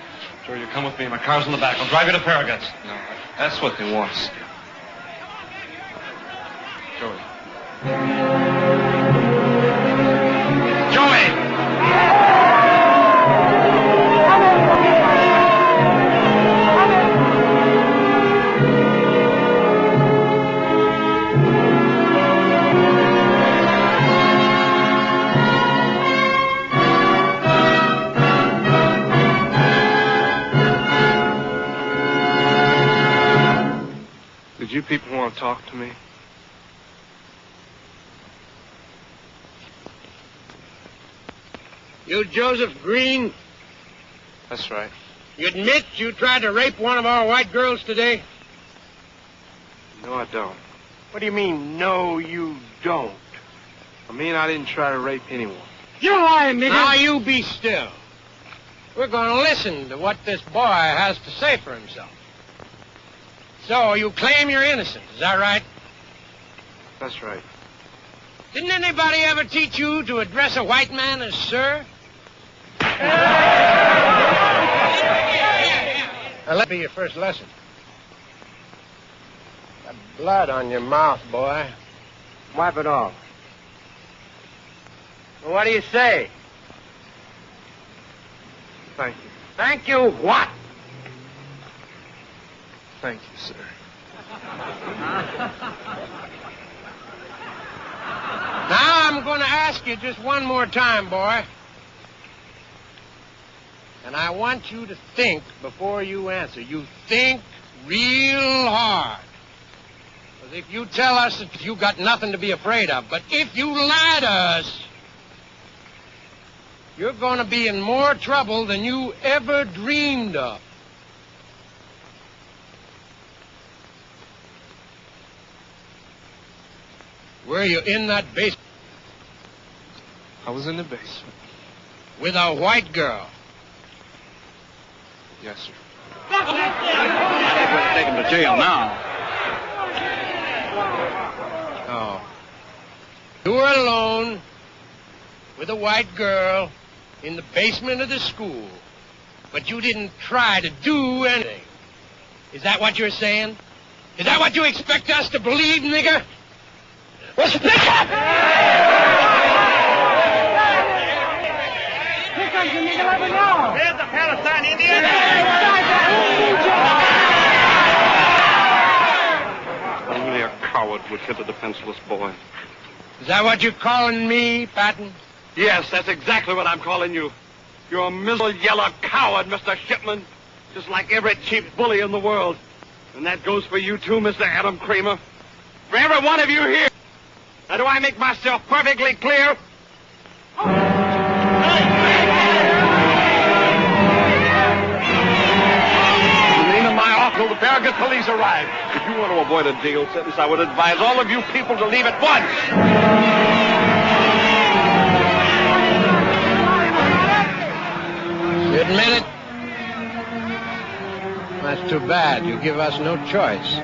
Joey, you come with me. My car's in the back. I'll drive you to Farragut's. No, that's what they want us to do. Joey. Joey! Did you people want to talk to me? You, Joseph Green, That's right. you admit you tried to rape one of our white girls today? No, I don't. What do you mean, no, you don't? I mean, I didn't try to rape anyone. You're lying, nigga. Now, you be still. We're going to listen to what this boy has to say for himself. So, you claim you're innocent, is that right? That's right. Didn't anybody ever teach you to address a white man as sir? Now, let me be your first lesson. Got blood on your mouth, boy. Wipe it off. Well, what do you say? Thank you. Thank you what? Thank you, sir. Now I'm going to ask you just one more time, boy. And I want you to think before you answer. You think real hard. Because if you tell us that you got nothing to be afraid of, but if you lie to us, you're going to be in more trouble than you ever dreamed of. Were you in that basement? I was in the basement. With a white girl? Yes, sir. We'll take him to jail now. Oh. You were alone with a white girl in the basement of the school. But you didn't try to do anything. Is that what you're saying? Is that what you expect us to believe, nigger? Well, speak up! Here comes the nigger, let me know. Here's the Palestine Indian. Only a coward would hit a defenseless boy. Is that what you're calling me, Patton? Yes, that's exactly what I'm calling you. You're a miserable yellow coward, Mr. Shipman. Just like every cheap bully in the world. And that goes for you too, Mr. Adam Kramer. For every one of you here. Now, do I make myself perfectly clear? Till the Farragut police arrive. If you want to avoid a jail sentence, I would advise all of you people to leave at once. You admit it? That's too bad. You give us no choice.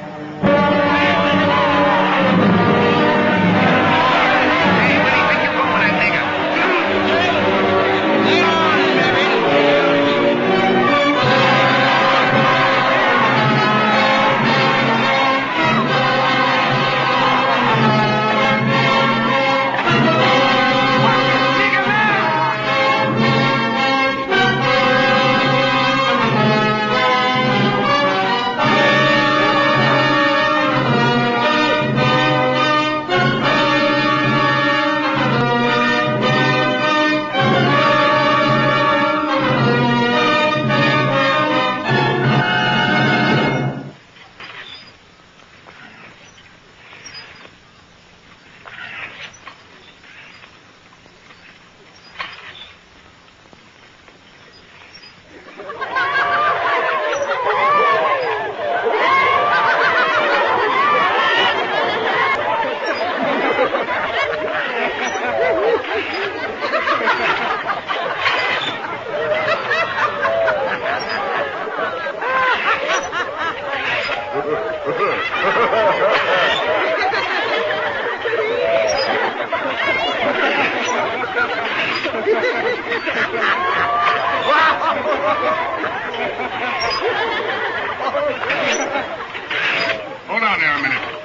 Hold on there a minute.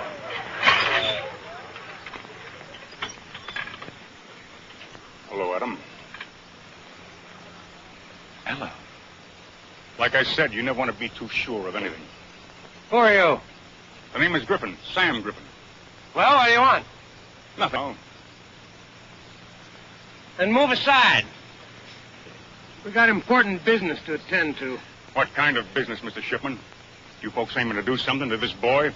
Hello, Adam. Ella. Like I said, you never want to be too sure of anything. Who are you? The name is Griffin, Sam Griffin. Well, what do you want? Nothing. Oh. Then move aside. We got important business to attend to. What kind of business, Mr. Shipman? You folks aiming to do something to this boy?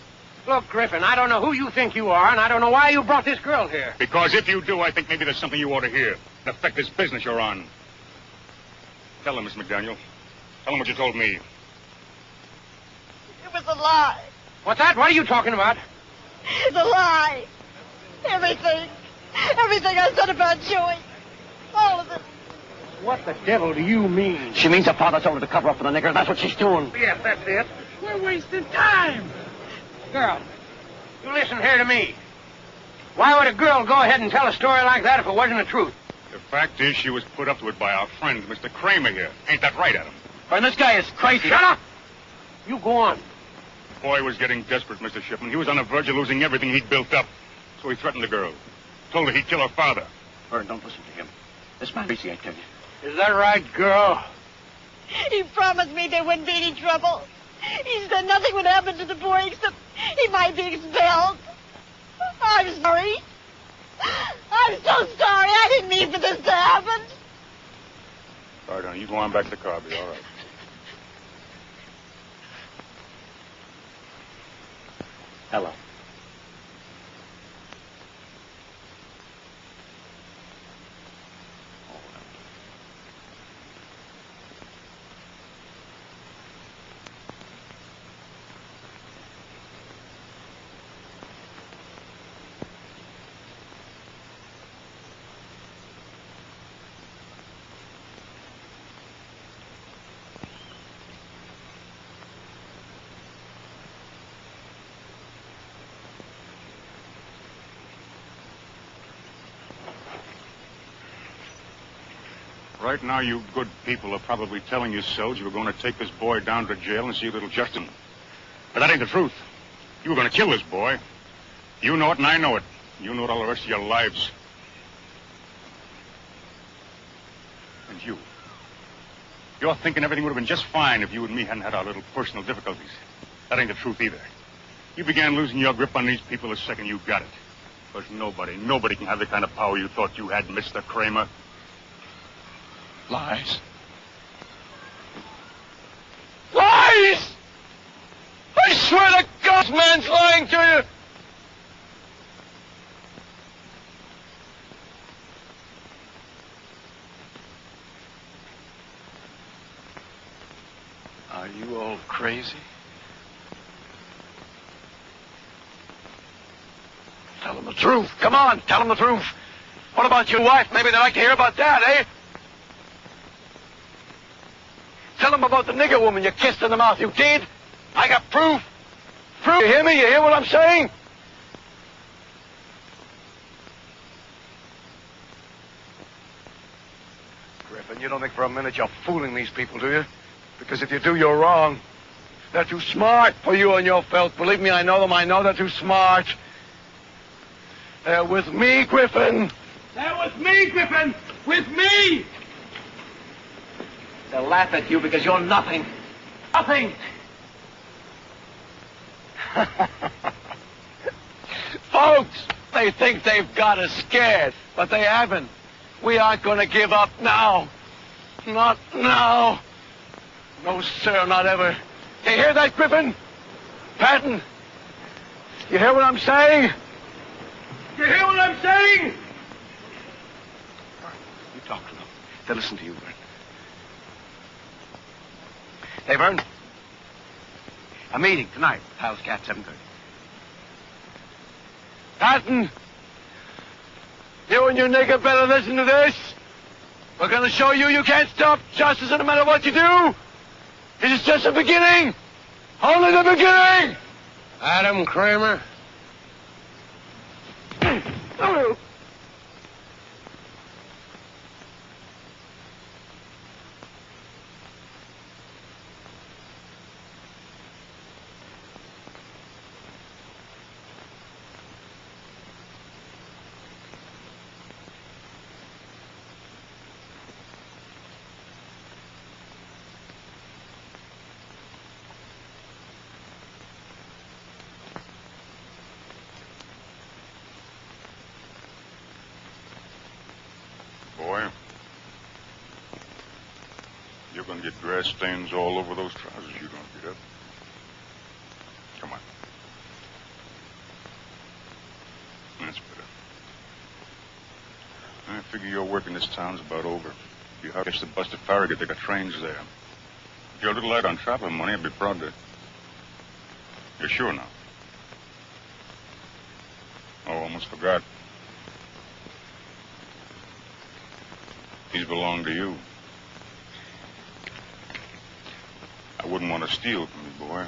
Look, Griffin, I don't know who you think you are, and I don't know why you brought this girl here. Because if you do, I think maybe there's something you ought to hear. In affect this business you're on. Tell him, Miss McDaniel. Tell him what you told me. It was a lie. What's that? What are you talking about? It's a lie. Everything. Everything I said about Joey. All of it. What the devil do you mean? She means her father told her to cover up for the nigger. That's what she's doing. Yes, that's it. We're wasting time. Girl, you listen here to me. Why would a girl go ahead and tell a story like that if it wasn't the truth? The fact is she was put up to it by our friend, Mr. Kramer here. Ain't that right, Adam? And this guy is crazy. Shut up! You go on. The boy was getting desperate, Mr. Shipman. He was on the verge of losing everything he'd built up. So he threatened the girl. Told her he'd kill her father. Vern, don't listen to him. This man crazy, I tell you. Is that right, girl? He promised me there wouldn't be any trouble. He said nothing would happen to the boy except he might be expelled. I'm sorry. I'm so sorry. I didn't mean for this to happen. All right, honey, you go on back to the car. Be all right. Ella. Right now, you good people are probably telling yourselves you were going to take this boy down to jail and see a little justice. But that ain't the truth. You were going to kill this boy. You know it and I know it. You know it all the rest of your lives. And you. You're thinking everything would have been just fine if you and me hadn't had our little personal difficulties. That ain't the truth either. You began losing your grip on these people the second you got it. Because nobody can have the kind of power you thought you had, Mr. Kramer. Lies. Lies! I swear to God, this man's lying to you! Are you all crazy? Tell them the truth. Come on, tell them the truth. What about your wife? Maybe they'd like to hear about that, eh? Tell them about the nigger woman you kissed in the mouth. You did? I got proof. Proof. You hear me? You hear what I'm saying? Griffin, you don't think for a minute you're fooling these people, do you? Because if you do, you're wrong. They're too smart for you and your filth. Believe me, I know them. I know they're too smart. They're with me, Griffin. They're with me, Griffin. With me. They'll laugh at you because you're nothing. Nothing. Folks, they think they've got us scared, but they haven't. We aren't going to give up now. Not now. No, sir, not ever. You hear that, Griffin? Patton? You hear what I'm saying? You hear what I'm saying? You talk to them. They'll listen to you, Vern. Hey, Vern. A meeting tonight. Hal's Cat, 7:30. Patton! You and your nigger better listen to this. We're going to show you you can't stop justice no matter what you do. This is just the beginning. Only the beginning. Adam Kramer. Boy, you're going to get grass stains all over those trousers you don't get up. Come on. That's better. I figure your work in this town's about over. You have to catch the bus to Farragut. They got trains there. If you're a little light on traveling money, I'd be proud to. You're sure now? Oh, almost forgot. These belong to you. I wouldn't want to steal from you, boy.